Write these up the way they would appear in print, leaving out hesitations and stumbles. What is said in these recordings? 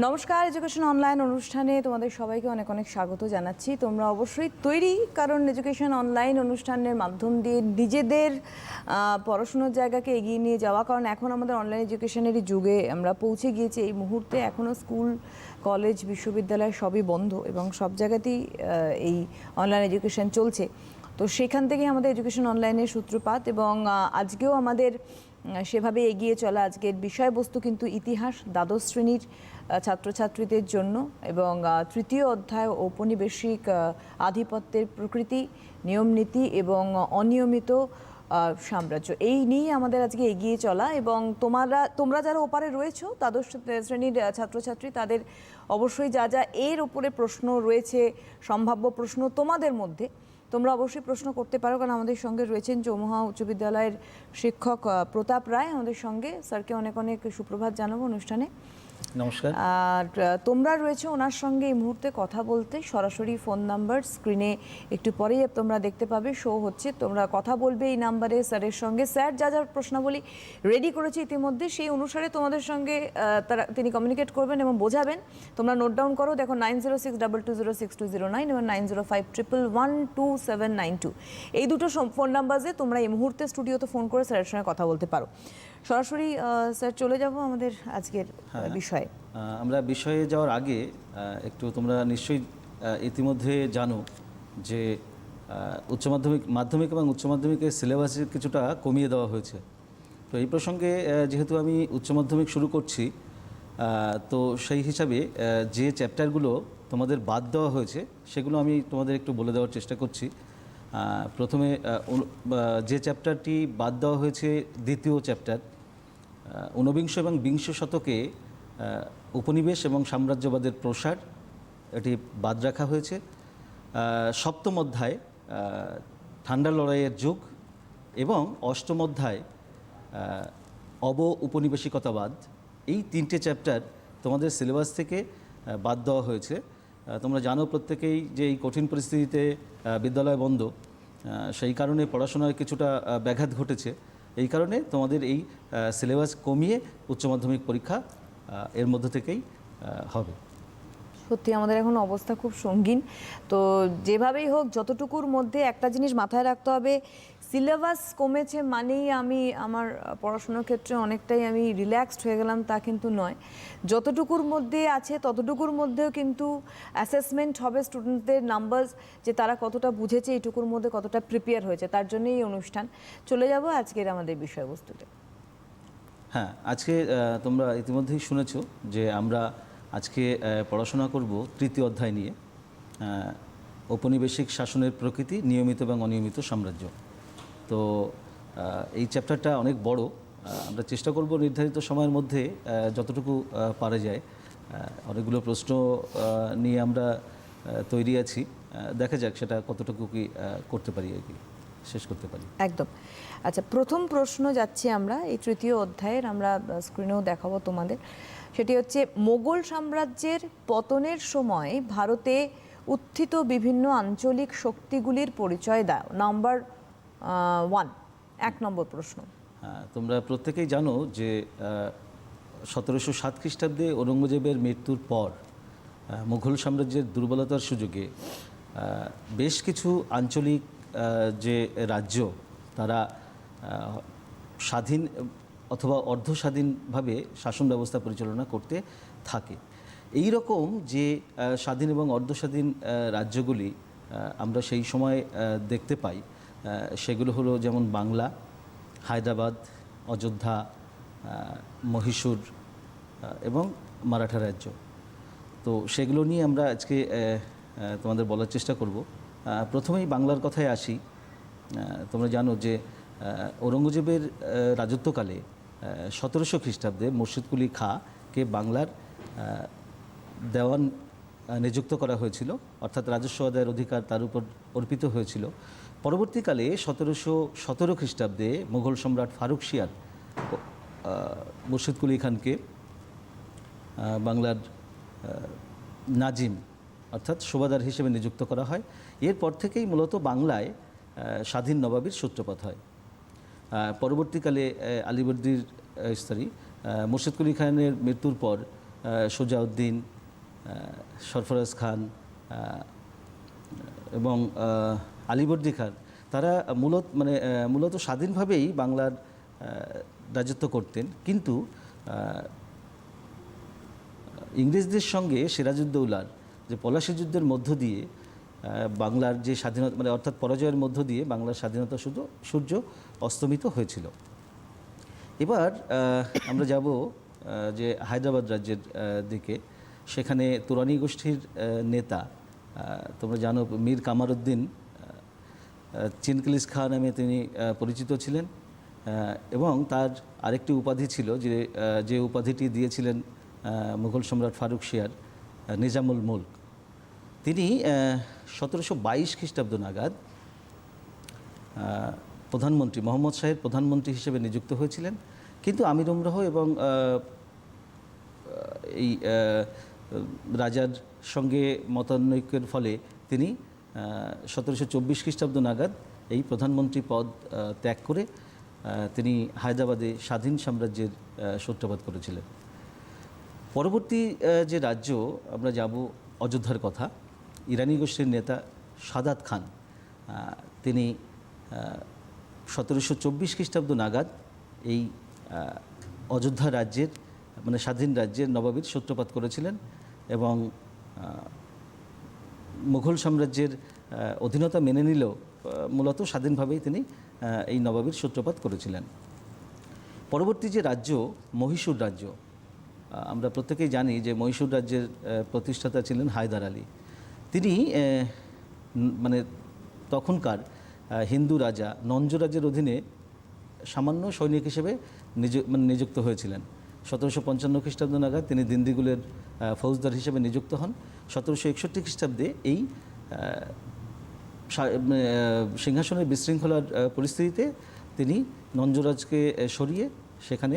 নমস্কার, education online অনুষ্ঠানে তোমাদের সবাইকে অনেক অনেক স্বাগত জানাচ্ছি। তোমরা অবশ্যই তৈরি, কারণ এডুকেশন অনলাইন অনুষ্ঠানের মাধ্যম দিয়ে নিজেদের পড়াশোনার জায়গাকে এগিয়ে নিয়ে যাওয়া। কারণ এখন আমাদের অনলাইন এডুকেশনেরই যুগে আমরা পৌঁছে গিয়েছি। এই মুহূর্তে এখনও স্কুল, কলেজ, বিশ্ববিদ্যালয় সবই বন্ধ এবং সব জায়গাতেই এই অনলাইন এডুকেশন চলছে। তো সেখান থেকে আমাদের এডুকেশন অনলাইনের সূত্রপাত এবং আজকেও আমাদের সেভাবে এগিয়ে চলা। আজকের বিষয়বস্তু কিন্তু ইতিহাস, দ্বাদশ শ্রেণীর ছাত্রছাত্রীদের জন্য এবং তৃতীয় অধ্যায় ঔপনিবেশিক আধিপত্যের প্রকৃতি, নিয়মনীতি এবং অনিয়মিত সাম্রাজ্য, এই নিয়ে আমাদের আজকে এগিয়ে চলা। এবং তোমরা যারা ওপারে রয়েছো, দ্বাদশ শ্রেণীর ছাত্রছাত্রী, তাদের অবশ্যই যা যা এর উপরে প্রশ্ন রয়েছে, সম্ভাব্য প্রশ্ন তোমাদের মধ্যে, তোমরা অবশ্যই প্রশ্ন করতে পারো। কারণ আমাদের সঙ্গে রয়েছেন চৌমুহা উচ্চ বিদ্যালয়ের শিক্ষক প্রতাপ রায় আমাদের সঙ্গে। স্যারকে অনেক অনেক সুপ্রভাত জানাবো অনুষ্ঠানে। নমস্কার। আর তোমরা রয়েছে ওনার সঙ্গে এই মুহূর্তে কথা বলতে। সরাসরি ফোন নাম্বার স্ক্রিনে একটু পরেই তোমরা দেখতে পাবে, শো হচ্ছে। তোমরা কথা বলবে এই নাম্বারে স্যারের সঙ্গে। স্যার যা যা প্রশ্নাবলী রেডি করেছে ইতিমধ্যে, সেই অনুসারে তোমাদের সঙ্গে তিনি কমিউনিকেট করবেন এবং বোঝাবেন। তোমরা নোট ডাউন করো। দেখো 9062206209 এবং 9052112792, এই দুটো ফোন নাম্বারে তোমরা এই মুহূর্তে স্টুডিওতে ফোন করে স্যারের সঙ্গে কথা বলতে পারো। সরাসরি স্যার চলে যাব আমাদের আজকের বিষয়ে। আমরা বিষয়ে যাওয়ার আগে একটু তোমরা নিশ্চয়ই ইতিমধ্যে জানো যে মাধ্যমিক এবং উচ্চ মাধ্যমিকের সিলেবাস কিছুটা কমিয়ে দেওয়া হয়েছে। তো এই প্রসঙ্গে যেহেতু আমি উচ্চ মাধ্যমিক শুরু করছি, তো সেই হিসাবে যে চ্যাপ্টারগুলো তোমাদের বাদ দেওয়া হয়েছে সেগুলো আমি তোমাদের একটু বলে দেওয়ার চেষ্টা করছি। প্রথমে যে চ্যাপ্টারটি বাদ দেওয়া হয়েছে, দ্বিতীয় চ্যাপ্টার, ঊনবিংশ এবং বিংশ শতকে উপনিবেশ এবং সাম্রাজ্যবাদের প্রসার, এটি বাদ রাখা হয়েছে। সপ্তম অধ্যায় ঠান্ডা লড়াইয়ের যুগ এবং অষ্টম অধ্যায় উপনিবেশিকতাবাদ, এই তিনটে চ্যাপ্টার তোমাদের সিলেবাস থেকে বাদ দেওয়া হয়েছে। তোমরা জানো প্রত্যেকেই যে এই কঠিন পরিস্থিতিতে বিদ্যালয় বন্ধ, সেই কারণে পড়াশোনায় কিছুটা ব্যাঘাত ঘটেছে। এই কারণে তোমাদের এই সিলেবাস কমিয়ে উচ্চ মাধ্যমিক পরীক্ষা এর মধ্য থেকেই হবে। সত্যি আমাদের এখন অবস্থা খুব সঙ্গীন। তো যেভাবেই হোক, যতটুকুর মধ্যে একটা জিনিস মাথায় রাখতে হবে, সিলেবাস কমেছে মানেই আমি আমার পড়াশোনার ক্ষেত্রে অনেকটাই আমি রিল্যাক্সড হয়ে গেলাম, তা কিন্তু নয়। যতটুকুর মধ্যে আছে ততটুকুর মধ্যেও কিন্তু অ্যাসেসমেন্ট হবে স্টুডেন্টদের নাম্বার, যে তারা কতটা বুঝেছে, এইটুকুর মধ্যে কতটা প্রিপেয়ার হয়েছে, তার জন্যই এই অনুষ্ঠান। চলে যাব আজকের আমাদের বিষয়বস্তুতে। হ্যাঁ, আজকে তোমরা ইতিমধ্যেই শুনেছো যে আমরা আজকে পড়াশোনা করব তৃতীয় অধ্যায় নিয়ে, ঔপনিবেশিক শাসনের প্রকৃতি, নিয়মিত এবং অনিয়মিত সাম্রাজ্য। তো এই চ্যাপ্টারটা অনেক বড়। আমরা চেষ্টা করব নির্ধারিত সময়ের মধ্যে যতটুকু পারা যায়। অনেকগুলো প্রশ্ন নিয়ে আমরা তৈরি আছি, দেখা যাক সেটা কতটুকু কি করতে পারি, আর কি শেষ করতে পারি। একদম। আচ্ছা, প্রথম প্রশ্ন যাচ্ছি আমরা এই তৃতীয় অধ্যায়ের, আমরা স্ক্রিনেও দেখাবো তোমাদের। সেটি হচ্ছে, মোগল সাম্রাজ্যের পতনের সময় ভারতে উত্থিত বিভিন্ন আঞ্চলিক শক্তিগুলির পরিচয় দাও। নাম্বার 1, 1 নম্বর প্রশ্ন। তোমরা প্রত্যেকেই জানো যে 1707 খ্রিস্টাব্দে ঔরঙ্গজেবের মৃত্যুর পর মুঘল সাম্রাজ্যের দুর্বলতার সুযোগে বেশ কিছু আঞ্চলিক যে রাজ্য, তারা স্বাধীন অথবা অর্ধস্বাধীনভাবে শাসন ব্যবস্থা পরিচালনা করতে থাকে। এই রকম যে স্বাধীন এবং অর্ধস্বাধীন রাজ্যগুলি আমরা সেই সময় দেখতে পাই, সেগুলো হলো যেমন বাংলা, হায়দ্রাবাদ, অযোধ্যা, মহীশূর এবং মারাঠা রাজ্য। তো সেগুলো নিয়ে আমরা আজকে তোমাদের বলার চেষ্টা করব। প্রথমেই বাংলার কথায় আসি। তোমরা জানো যে ঔরঙ্গজেবের রাজত্বকালে 1700 খ্রিস্টাব্দে মুর্শিদ কুলি খাঁকে বাংলার দেওয়ান নিযুক্ত করা হয়েছিল, অর্থাৎ রাজস্ব আদায়ের অধিকার তার উপর অর্পিত হয়েছিল। পরবর্তীকালে 1717 খ্রিস্টাব্দে মুঘল সম্রাট ফারুক শিয়ার মুর্শিদ কুলি খানকে বাংলার নাজিম অর্থাৎ সুবাদার হিসেবে নিযুক্ত করা হয়। এরপর থেকেই মূলত বাংলায় স্বাধীন নবাবীর সূত্রপাত হয়। পরবর্তীকালে মুর্শিদ কুলি খানের মৃত্যুর পর সুজাউদ্দিন, সরফরাজ খান এবং আলীবর্দী খান, তারা মূলত স্বাধীনভাবেই বাংলার রাজত্ব করতেন, কিন্তু ইংরেজদের সঙ্গে সিরাজউদ্দৌলার যে পলাশী যুদ্ধের মধ্য দিয়ে বাংলার যে স্বাধীনতা অর্থাৎ পরাজয়ের মধ্য দিয়ে বাংলার স্বাধীনতা সূর্য অস্তমিত হয়েছিল। এবার আমরা যাব যে হায়দ্রাবাদ রাজ্যের দিকে। সেখানে তুরানি গোষ্ঠীর নেতা, তোমরা জানো, মীর কামারউদ্দিন চিনকিলিস খাঁ নামে তিনি পরিচিত ছিলেন, এবং তার আরেকটি উপাধি ছিল যে উপাধিটি দিয়েছিলেন মুঘল সম্রাট ফারুক শিয়ার, নিজামুল মুলক। তিনি 1722 খ্রিস্টাব্দ নাগাদ প্রধানমন্ত্রী, মোহাম্মদ শাহের প্রধানমন্ত্রী হিসেবে নিযুক্ত হয়েছিলেন, কিন্তু আমির উমরাহ এবং এই রাজার সঙ্গে মতানৈক্যের ফলে তিনি 1724 খ্রিস্টাব্দ নাগাদ এই প্রধানমন্ত্রী পদ ত্যাগ করে তিনি হায়দ্রাবাদে স্বাধীন সাম্রাজ্যের সূত্রপাত করেছিলেন। পরবর্তী যে রাজ্য আমরা যাব, অযোধ্যার কথা। ইরানি গোষ্ঠীর নেতা সাদাত খান, তিনি 1724 খ্রিস্টাব্দ নাগাদ এই অযোধ্যা রাজ্যের স্বাধীন রাজ্যের নবাবীর সূত্রপাত করেছিলেন, এবং মুঘল সাম্রাজ্যের অধীনতা মেনে নিলেও মূলত স্বাধীনভাবেই তিনি এই নবাবীর সূত্রপাত করেছিলেন। পরবর্তী যে রাজ্য, মহীশূর রাজ্য। আমরা প্রত্যেকেই জানি যে মহীশূর রাজ্যের প্রতিষ্ঠাতা ছিলেন হায়দার আলী। তিনি তখনকার হিন্দু রাজা নঞ্জরাজের অধীনে সামান্য সৈনিক হিসেবে নিযুক্ত হয়েছিলেন। 1755 খ্রিস্টাব্দ নাগাদ তিনি দিন্দিগুলের ফৌজদার হিসেবে নিযুক্ত হন। 1761 খ্রিস্টাব্দে এই সিংহাসনের বিশৃঙ্খলার পরিস্থিতিতে তিনি নঞ্জরাজকে সরিয়ে সেখানে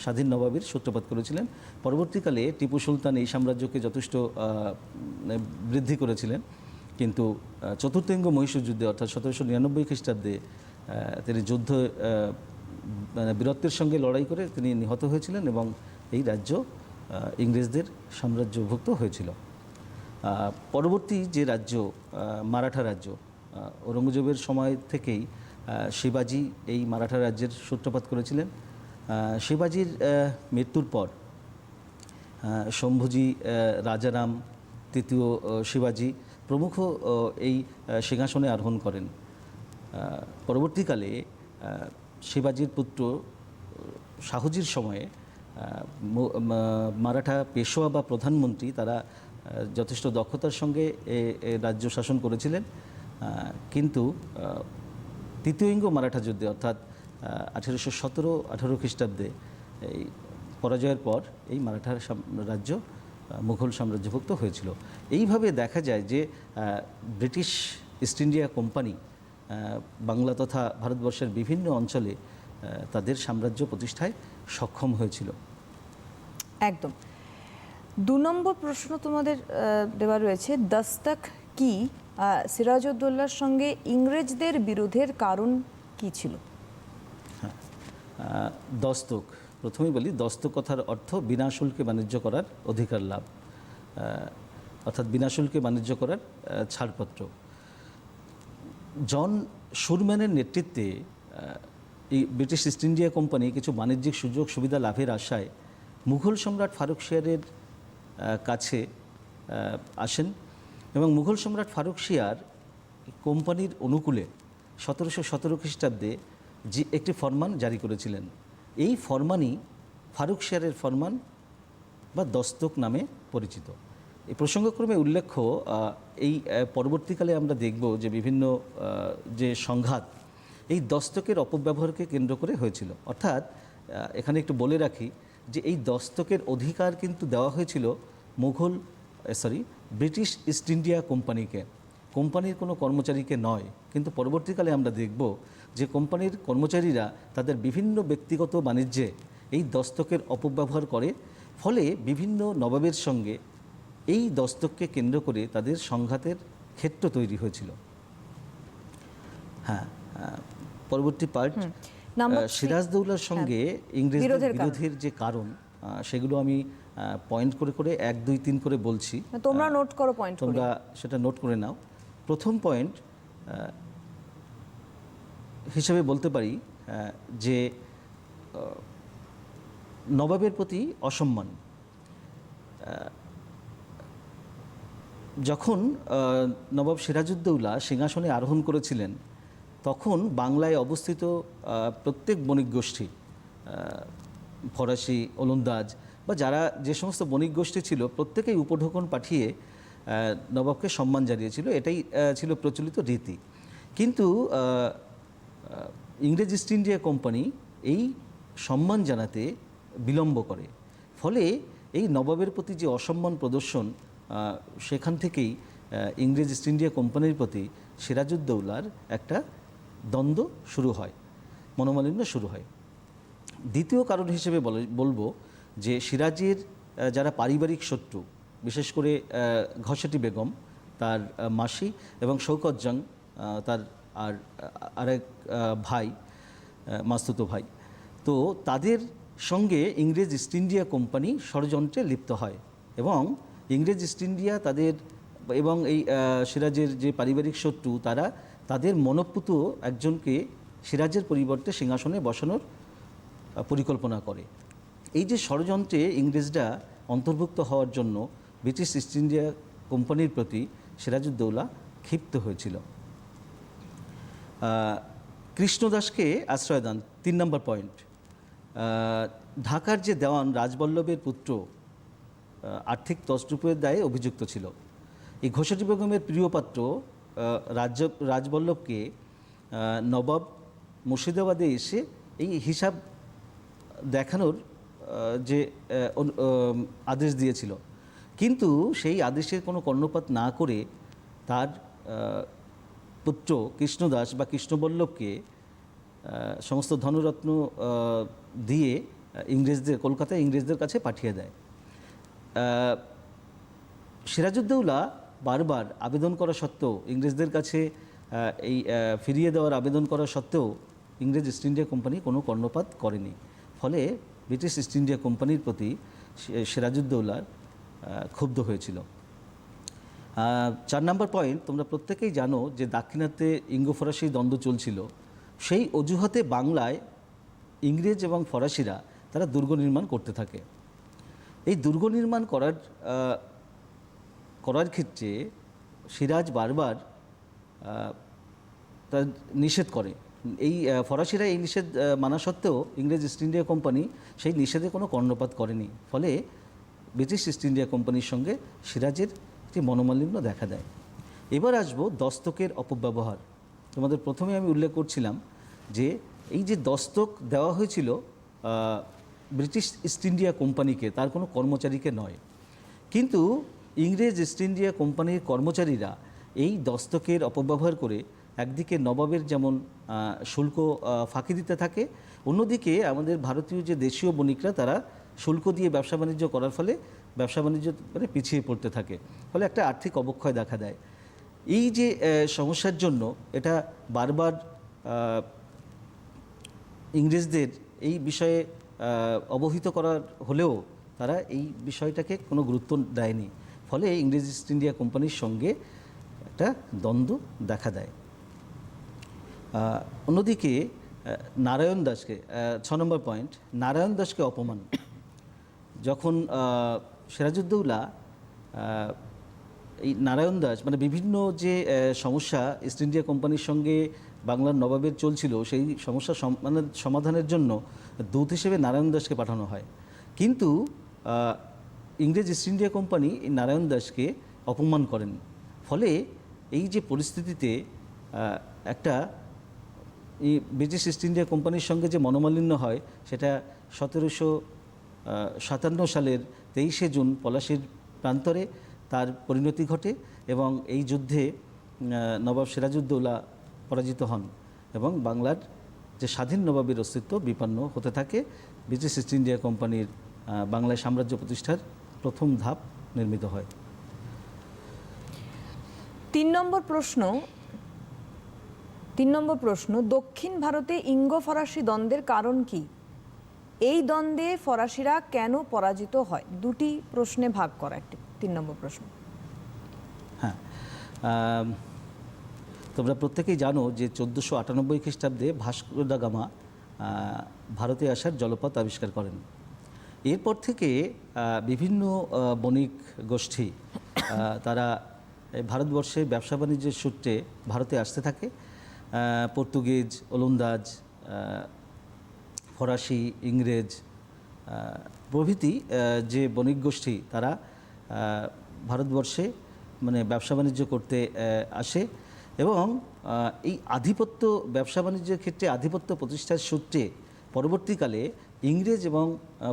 স্বাধীন নবাবীর সূত্রপাত করেছিলেন। পরবর্তীকালে টিপু সুলতান এই সাম্রাজ্যকে যথেষ্ট বৃদ্ধি করেছিলেন, কিন্তু চতুর্থ মহীশূর যুদ্ধে অর্থাৎ 1799 খ্রিস্টাব্দে তিনি যুদ্ধ বীরত্বের সঙ্গে লড়াই করে তিনি নিহত হয়েছিলেন, এবং এই রাজ্য ইংরেজদের সাম্রাজ্যভুক্ত হয়েছিল। পরবর্তী যে রাজ্য, মারাঠা রাজ্য। ঔরঙ্গজেবের সময় থেকেই শিবাজি এই মারাঠা রাজ্যের সূত্রপাত করেছিলেন। শিবাজির মৃত্যুর পর শম্ভুজি, রাজারাম, তৃতীয় শিবাজি প্রমুখ এই সিংহাসনে আরোহণ করেন। পরবর্তীকালে শিবাজির পুত্র শাহুজির সময়ে মারাঠা পেশোয়া বা প্রধানমন্ত্রী তারা যথেষ্ট দক্ষতার সঙ্গে রাজ্য শাসন করেছিলেন, কিন্তু তৃতীয় মারাঠা যুদ্ধে অর্থাৎ 1817-18 খ্রিস্টাব্দে এই পরাজয়ের পর এই মারাঠা রাজ্য মুঘল সাম্রাজ্যভুক্ত হয়েছিল। এইভাবে দেখা যায় যে British east India company Bangla তথা ভারতবর্ষের বিভিন্ন অঞ্চলে তাদের সাম্রাজ্য প্রতিষ্ঠায় সক্ষম হয়েছিল। একদম। 2 নম্বর প্রশ্ন তোমাদের দেওয়া রয়েছে, দস্তক কি? সিরাজউদ্দৌলার সঙ্গে ইংরেজদের বিরোধের কারণ কি ছিল? দস্তক, প্রথমেই বলি, দস্তক কথার অর্থ বিনা শুল্কে বাণিজ্য করার অধিকার লাভ, অর্থাৎ বিনা শুল্কে বাণিজ্য করার ছাড়পত্র। জন শুরম্যানের নেতৃত্বে এই ব্রিটিশ ইস্ট ইন্ডিয়া কোম্পানি কিছু বাণিজ্যিক সুযোগ সুবিধা লাভের আশায় মুঘল সম্রাট ফারুক শিয়ারের কাছে আসেন, এবং মুঘল সম্রাট ফারুক শিয়ার কোম্পানির অনুকূলে 1717 খ্রিস্টাব্দে যে একটি ফরমান জারি করেছিলেন। এই ফরমানই ফারুক শিয়ারের ফরমান বা দস্তক নামে পরিচিত। এই প্রসঙ্গক্রমে উল্লেখ্য, এই পরবর্তীকালে আমরা দেখব যে বিভিন্ন যে সংঘাত এই দস্তকের অপব্যবহারকে কেন্দ্র করে হয়েছিল। অর্থাৎ এখানে একটু বলে রাখি যে এই দস্তকের অধিকার কিন্তু দেওয়া হয়েছিল ব্রিটিশ ইস্ট ইন্ডিয়া কোম্পানিকে, কোম্পানির কোনো কর্মচারীকে নয়। কিন্তু পরবর্তীকালে আমরা দেখব যে কোম্পানির কর্মচারীরা তাদের বিভিন্ন ব্যক্তিগত বাণিজ্যে এই দস্তকের অপব্যবহার করে, ফলে বিভিন্ন নবাবের সঙ্গে এই দস্তককে কেন্দ্র করে তাদের সংঘাতের ক্ষেত্র তৈরি হয়েছিল। হ্যাঁ, পরবর্তী পার্ট, সিরাজদৌলার সঙ্গে ইংরেজদের বিরোধের যে কারণ, সেগুলো আমি পয়েন্ট করে করে 1, 2, 3 করে বলছি, তোমরা নোট করো পয়েন্ট করে। তোমরা সেটা নোট করে নাও। প্রথম পয়েন্ট হিসেবে বলতে পারি যে নবাবের প্রতি অসম্মান। যখন নবাব সিরাজউদ্দৌলা সিংহাসনে আরোহণ করেছিলেন, তখন বাংলায় অবস্থিত প্রত্যেক বণিক গোষ্ঠী, ফরাসি, ওলন্দাজ বা যারা যে সমস্ত বণিক গোষ্ঠী ছিল, প্রত্যেকেই উপঢৌকন পাঠিয়ে নবাবকে সম্মান জানিয়েছিল। এটাই ছিল প্রচলিত রীতি। কিন্তু ইংরেজ ইস্ট ইন্ডিয়া কোম্পানি এই সম্মান জানাতে বিলম্ব করে। ফলে এই নবাবের প্রতি যে অসম্মান প্রদর্শন, সেখান থেকেই ইংরেজ ইস্ট ইন্ডিয়া কোম্পানির প্রতি সিরাজউদ্দৌলার একটা দ্বন্দ্ব শুরু হয়, মনোমালিন্য শুরু হয়। দ্বিতীয় কারণ হিসেবে বলবো যে সিরাজের যারা পারিবারিক শত্রু, বিশেষ করে ঘসেটি বেগম, তার মাসি, এবং শৌকত জং, তার আরেক ভাই, মাস্তুতো ভাই, তো তাদের সঙ্গে ইংরেজ ইস্ট ইন্ডিয়া কোম্পানি ষড়যন্ত্রে লিপ্ত হয় এবং ইংরেজ ইস্ট ইন্ডিয়া তাদের এবং এই সিরাজের যে পারিবারিক শত্রু, তারা তাদের মনোপুত একজনকে সিরাজের পরিবর্তে সিংহাসনে বসানোর পরিকল্পনা করে। এই যে ষড়যন্ত্রে ইংরেজরা অন্তর্ভুক্ত হওয়ার জন্য ব্রিটিশ ইস্ট ইন্ডিয়া কোম্পানির প্রতি সিরাজউদ্দৌলা ক্ষিপ্ত হয়েছিল। কৃষ্ণদাসকে আশ্রয় দান, 3 নম্বর পয়েন্ট। ঢাকার যে দেওয়ান রাজবল্লভের পুত্র আর্থিক তছরূপের দায়ে অভিযুক্ত ছিল। এই ঘসেটি বেগমের প্রিয়পাত্র রাজবল্লভকে নবাব মুর্শিদাবাদে এসে এই হিসাব দেখানোর যে আদেশ দিয়েছিল, কিন্তু সেই আদেশের কোনো কর্ণপাত না করে তার পুত্র কৃষ্ণদাস বা কৃষ্ণবল্লভকে সমস্ত ধনরত্ন দিয়ে কলকাতায় ইংরেজদের কাছে পাঠিয়ে দেয়। সিরাজউদ্দৌলা বারবার আবেদন করা সত্ত্বেও, ইংরেজদের কাছে এই ফিরিয়ে দেওয়ার আবেদন করা সত্ত্বেও ইংরেজ ইস্ট ইন্ডিয়া কোম্পানি কোনো কর্ণপাত করেনি। ফলে ব্রিটিশ ইস্ট ইন্ডিয়া কোম্পানির প্রতি সিরাজউদ্দৌলার ক্ষুব্ধ হয়েছিল। 4 নম্বর পয়েন্ট, তোমরা প্রত্যেকেই জানো যে দাক্ষিণাত্যে ইঙ্গো ফরাসি দ্বন্দ্ব চলছিল। সেই অজুহাতে বাংলায় ইংরেজ এবং ফরাসিরা তারা দুর্গ নির্মাণ করতে থাকে। এই দুর্গ নির্মাণ করার ক্ষেত্রে সিরাজ বারবার তার নিষেধ করে। এই ফরাসিরা এই নিষেধ মানা সত্ত্বেও ইংরেজ ইস্ট ইন্ডিয়া কোম্পানি সেই নিষেধে কোনো কর্ণপাত করেনি। ফলে ব্রিটিশ ইস্ট ইন্ডিয়া কোম্পানির সঙ্গে সিরাজের একটি মনোমালিন্য দেখা দেয়। এবার আসবো দস্তকের অপব্যবহার। তোমাদের প্রথমে আমি উল্লেখ করছিলাম যে এই যে দস্তক দেওয়া হয়েছিল ব্রিটিশ ইস্ট ইন্ডিয়া কোম্পানিকে, তার কোনো কর্মচারীকে নয়, কিন্তু ইংরেজ ইস্ট ইন্ডিয়া কোম্পানির কর্মচারীরা এই দস্তকের অপব্যবহার করে একদিকে নবাবের যেমন শুল্ক ফাঁকি দিতে থাকে, অন্যদিকে আমাদের ভারতীয় যে দেশীয় বণিকরা তারা শুল্ক দিয়ে ব্যবসা বাণিজ্য করার ফলে ব্যবসা বাণিজ্য মানে পিছিয়ে পড়তে থাকে। ফলে একটা আর্থিক অবক্ষয় দেখা দেয়। এই যে সমস্যার জন্য এটা বারবার ইংরেজদের এই বিষয়ে অবহিত করার হলেও তারা এই বিষয়টাকে কোনো গুরুত্ব দেয়নি। ফলে ইংরেজ ইস্ট ইন্ডিয়া কোম্পানির সঙ্গে একটা দ্বন্দ্ব দেখা দেয়। অন্যদিকে নারায়ণ দাসকে, 6 নম্বর পয়েন্ট, নারায়ণ দাসকে অপমান। যখন সিরাজউদ্দৌলা এই নারায়ণ দাস মানে বিভিন্ন যে সমস্যা ইস্ট ইন্ডিয়া কোম্পানির সঙ্গে বাংলার নবাবের চলছিল, সেই সমস্যা সমাধানের জন্য দূত হিসেবে নারায়ণ দাসকে পাঠানো হয়। কিন্তু ইংরেজ ইস্ট ইন্ডিয়া কোম্পানি এই নারায়ণ দাসকে অপমান করেন। ফলে এই যে পরিস্থিতিতে একটা এই ব্রিটিশ ইস্ট ইন্ডিয়া কোম্পানির সঙ্গে যে মনোমালিন্য হয়, সেটা 1757 সালের 23শে জুন পলাশীর প্রান্তরে তার পরিণতি ঘটে এবং এই যুদ্ধে নবাব সিরাজউদ্দৌলা পরাজিত হন এবং বাংলার যে স্বাধীন নবাবের অস্তিত্ব বিপন্ন হতে থাকে। ব্রিটিশ ইস্ট ইন্ডিয়া কোম্পানির বাংলায় সাম্রাজ্য প্রতিষ্ঠার প্রথম ধাপ নির্মিত হয়। 3 নম্বর প্রশ্ন, দক্ষিণ ভারতে ইঙ্গো ফরাসি দ্বন্দ্বের কারণ কি? এই দ্বন্দ্বে ফরাসিরা কেন পরাজিত হয়? দুটি প্রশ্নে ভাগ করা, একটি 3 নম্বর প্রশ্ন। হ্যাঁ, তোমরা প্রত্যেকেই জানো যে 1498 খ্রিস্টাব্দে ভাস্কো দা গামা ভারতে আসার জলপথ আবিষ্কার করেন। এরপর থেকে বিভিন্ন বণিক গোষ্ঠী তারা ভারতবর্ষে ব্যবসা বাণিজ্যের সূত্রে ভারতে আসতে থাকে। পর্তুগিজ, ওলন্দাজ, ফরাসি, ইংরেজ প্রভৃতি যে বণিক গোষ্ঠী তারা ভারতবর্ষে মানে ব্যবসা বাণিজ্য করতে আসে এবং এই আধিপত্য ব্যবসা বাণিজ্যের ক্ষেত্রে আধিপত্য প্রতিষ্ঠার সূত্রে পরবর্তীকালে ইংরেজ এবং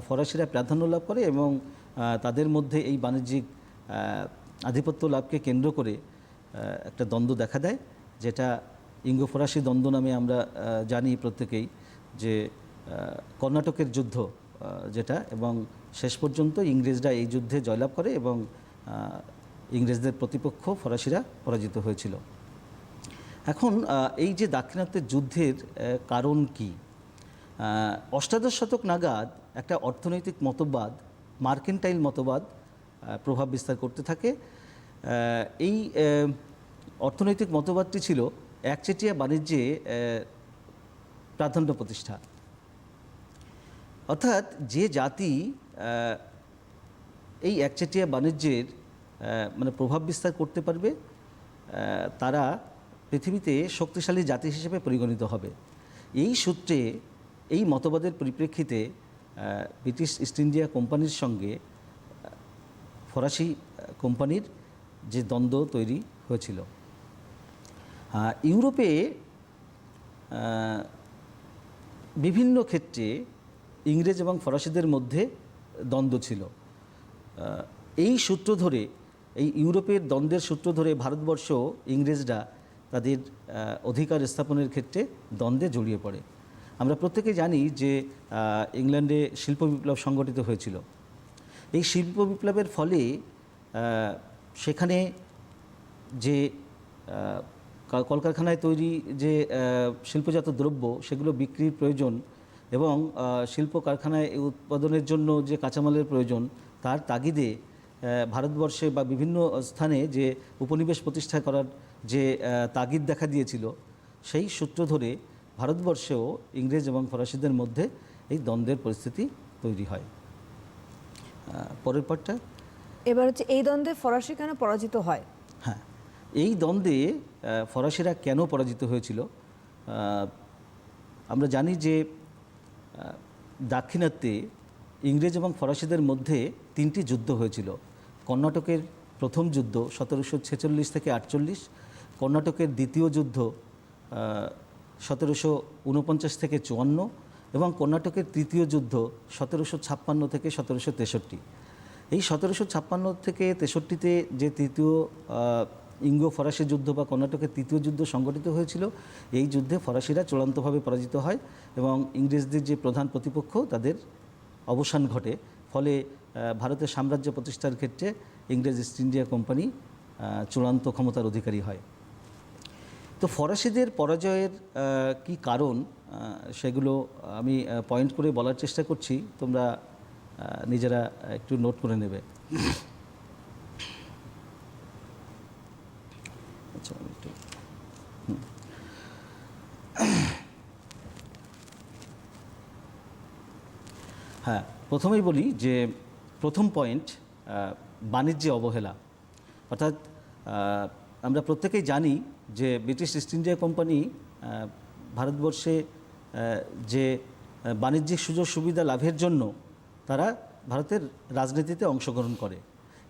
ফরাসিরা প্রাধান্য লাভ করে এবং তাদের মধ্যে এই বাণিজ্যিক আধিপত্য লাভকে কেন্দ্র করে একটা দ্বন্দ্ব দেখা দেয়, যেটা ইঙ্গো ফরাসি দ্বন্দ্ব নামে আমরা জানি প্রত্যেকেই, যে কর্ণাটকের যুদ্ধ যেটা, এবং শেষ পর্যন্ত ইংরেজরা এই যুদ্ধে জয়লাভ করে এবং ইংরেজদের প্রতিপক্ষ ফরাসিরা পরাজিত হয়েছিল। এখন এই যে দাক্ষিণাত্যের যুদ্ধের কারণ কি? অষ্টাদশ শতক নাগাদ একটা অর্থনৈতিক মতবাদ, মার্কেন্টাইল মতবাদ প্রভাব বিস্তার করতে থাকে। এই অর্থনৈতিক মতবাদটি ছিল একচেটিয়া বাণিজ্যে প্রাধান্য প্রতিষ্ঠা। অর্থাৎ যে জাতি এই একচেটিয়া বাণিজ্যের মানে প্রভাব বিস্তার করতে পারবে তারা পৃথিবীতে শক্তিশালী জাতি হিসেবে পরিগণিত হবে। এই সূত্রে এই মতবাদের পরিপ্রেক্ষিতে ব্রিটিশ ইস্ট ইন্ডিয়া কোম্পানির সঙ্গে ফরাসি কোম্পানির যে দ্বন্দ্ব তৈরি হয়েছিল। ইউরোপে বিভিন্ন ক্ষেত্রে ইংরেজ এবং ফরাসিদের মধ্যে দ্বন্দ্ব ছিল। এই সূত্র ধরে, এই ইউরোপের দ্বন্দ্বের সূত্র ধরে ভারতবর্ষ ইংরেজরা তাদের অধিকার স্থাপনের ক্ষেত্রে দ্বন্দ্বে জড়িয়ে পড়ে। আমরা প্রত্যেকে জানি যে ইংল্যান্ডে শিল্প বিপ্লব সংগঠিত হয়েছিল। এই শিল্প বিপ্লবের ফলে সেখানে যে কলকারখানায় তৈরি যে শিল্পজাত দ্রব্য সেগুলো বিক্রির প্রয়োজন এবং শিল্প কারখানায় উৎপাদনের জন্য যে কাঁচামালের প্রয়োজন, তার তাগিদে ভারতবর্ষে বা বিভিন্ন স্থানে যে উপনিবেশ প্রতিষ্ঠা করার যে তাগিদ দেখা দিয়েছিল, সেই সূত্র ধরে ভারতবর্ষেও ইংরেজ এবং ফরাসিদের মধ্যে এই দ্বন্দ্বের পরিস্থিতি তৈরি হয়। পরের পার্টটা এবার হচ্ছে এই দ্বন্দ্বে ফরাসি কেন পরাজিত হয়? হ্যাঁ, এই দ্বন্দ্বে ফরাসিরা কেন পরাজিত হয়েছিল? আমরা জানি যে দাক্ষিণাত্যে ইংরেজ এবং ফরাসিদের মধ্যে 3টি যুদ্ধ হয়েছিল। কর্ণাটকের প্রথম যুদ্ধ 1746 থেকে 48, কর্ণাটকের দ্বিতীয় যুদ্ধ 1749 থেকে 54 এবং কর্ণাটকের তৃতীয় যুদ্ধ 1756 থেকে 1763। এই 1756 থেকে 63-তে যে তৃতীয় ইঙ্গো ফরাসি যুদ্ধ বা কর্ণাটকের তৃতীয় যুদ্ধ সংগঠিত হয়েছিল, এই যুদ্ধে ফরাসিরা চূড়ান্তভাবে পরাজিত হয় এবং ইংরেজদের যে প্রধান প্রতিপক্ষ তাদের অবসান ঘটে। ফলে ভারতের সাম্রাজ্য প্রতিষ্ঠার ক্ষেত্রে ইংরেজ ইস্ট ইন্ডিয়া কোম্পানি চূড়ান্ত ক্ষমতার অধিকারী হয়। তো ফরাসিদের পরাজয়ের কি কারণ সেগুলো আমি পয়েন্ট করে বলার চেষ্টা করছি, তোমরা নিজেরা একটু নোট করে নেবে। আচ্ছা, হ্যাঁ, প্রথমেই বলি যে প্রথম পয়েন্ট বাণিজ্যে অবহেলা। অর্থাৎ আমরা প্রত্যেকেই জানি যে ব্রিটিশ ইস্ট ইন্ডিয়া কোম্পানি ভারতবর্ষে যে বাণিজ্যিক সুযোগ সুবিধা লাভের জন্য তারা ভারতের রাজনীতিতে অংশগ্রহণ করে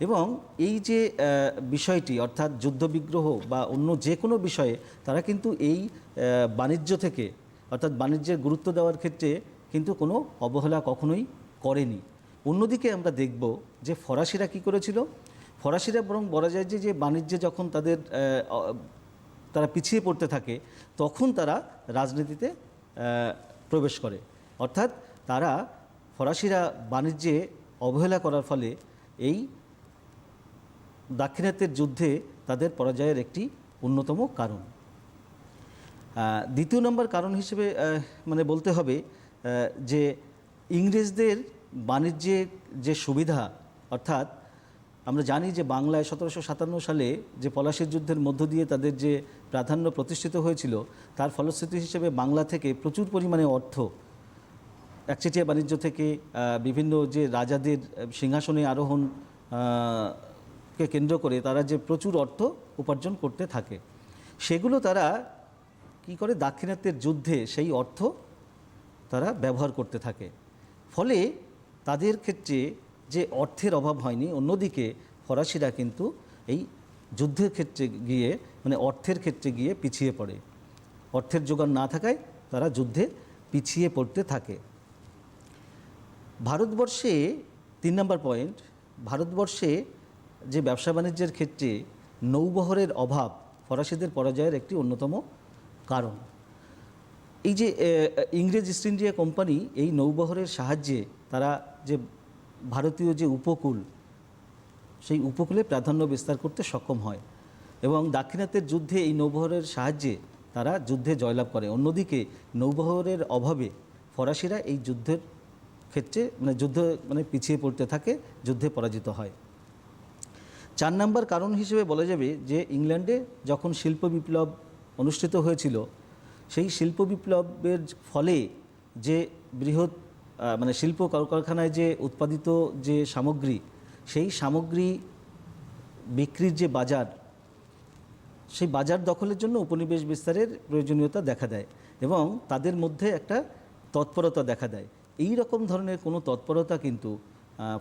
এবং এই যে বিষয়টি অর্থাৎ যুদ্ধবিগ্রহ বা অন্য যে কোনো বিষয়ে তারা কিন্তু এই বাণিজ্য থেকে অর্থাৎ বাণিজ্যের গুরুত্ব দেওয়ার ক্ষেত্রে কিন্তু কোনো অবহেলা কখনোই করেনি। অন্যদিকে আমরা দেখব যে ফরাসিরা কি করেছিল। ফরাসিরা বরং বলা যায় যে বাণিজ্যে যখন তারা পিছিয়ে পড়তে থাকে তখন তারা রাজনীতিতে প্রবেশ করে। অর্থাৎ ফরাসিরা বাণিজ্যে অবহেলা করার ফলে এই দাক্ষিণাত্যের যুদ্ধে তাদের পরাজয়ের একটি অন্যতম কারণ। দ্বিতীয় নম্বর কারণ হিসেবে মানে বলতে হবে যে ইংরেজদের বাণিজ্যের যে সুবিধা, অর্থাৎ আমরা জানি যে বাংলায় 1757 সালে যে পলাশীর যুদ্ধের মধ্য দিয়ে তাদের যে প্রাধান্য প্রতিষ্ঠিত হয়েছিল, তার ফলশ্রুতি হিসেবে বাংলা থেকে প্রচুর পরিমাণে অর্থ একচেটিয়া বাণিজ্য থেকে বিভিন্ন যে রাজাদের সিংহাসনে আরোহণ কে কেন্দ্র করে তারা যে প্রচুর অর্থ উপার্জন করতে থাকে, সেগুলো তারা কি করে দাক্ষিণাত্যের যুদ্ধে সেই অর্থ তারা ব্যবহার করতে থাকে। ফলে তাদের ক্ষেত্রে যে অর্থের অভাব হয়নি, অন্যদিকে ফরাসিরা কিন্তু এই যুদ্ধের ক্ষেত্রে গিয়ে মানে অর্থের ক্ষেত্রে গিয়ে পিছিয়ে পড়ে। অর্থের জোগান না থাকায় তারা যুদ্ধে পিছিয়ে পড়তে থাকে। ভারতবর্ষে 3 নম্বর পয়েন্ট, ভারতবর্ষে যে ব্যবসা বাণিজ্যের ক্ষেত্রে নৌবহরের অভাব ফরাসিদের পরাজয়ের একটি অন্যতম কারণ। এই যে ইংরেজ ইস্ট ইন্ডিয়া কোম্পানি এই নৌবহরের সাহায্যে তারা যে ভারতীয় যে উপকূল, সেই উপকূলে প্রাধান্য বিস্তার করতে সক্ষম হয় এবং দাক্ষিণাত্যের যুদ্ধে এই নৌবহরের সাহায্যে তারা যুদ্ধে জয়লাভ করে। অন্যদিকে নৌবহরের অভাবে ফরাসিরা এই যুদ্ধের ক্ষেত্রে যুদ্ধ পিছিয়ে পড়তে থাকে, যুদ্ধে পরাজিত হয়। 4 নম্বর কারণ হিসেবে বলা যাবে যে ইংল্যান্ডে যখন শিল্প বিপ্লব অনুষ্ঠিত হয়েছিল, সেই শিল্প বিপ্লবের ফলে যে বৃহৎ শিল্প কলকারখানায় যে উৎপাদিত যে সামগ্রী, সেই সামগ্রী বিক্রির যে বাজার, সেই বাজার দখলের জন্য উপনিবেশ বিস্তারের প্রয়োজনীয়তা দেখা দেয় এবং তাদের মধ্যে একটা তৎপরতা দেখা দেয়। এই রকম ধরনের কোনো তৎপরতা কিন্তু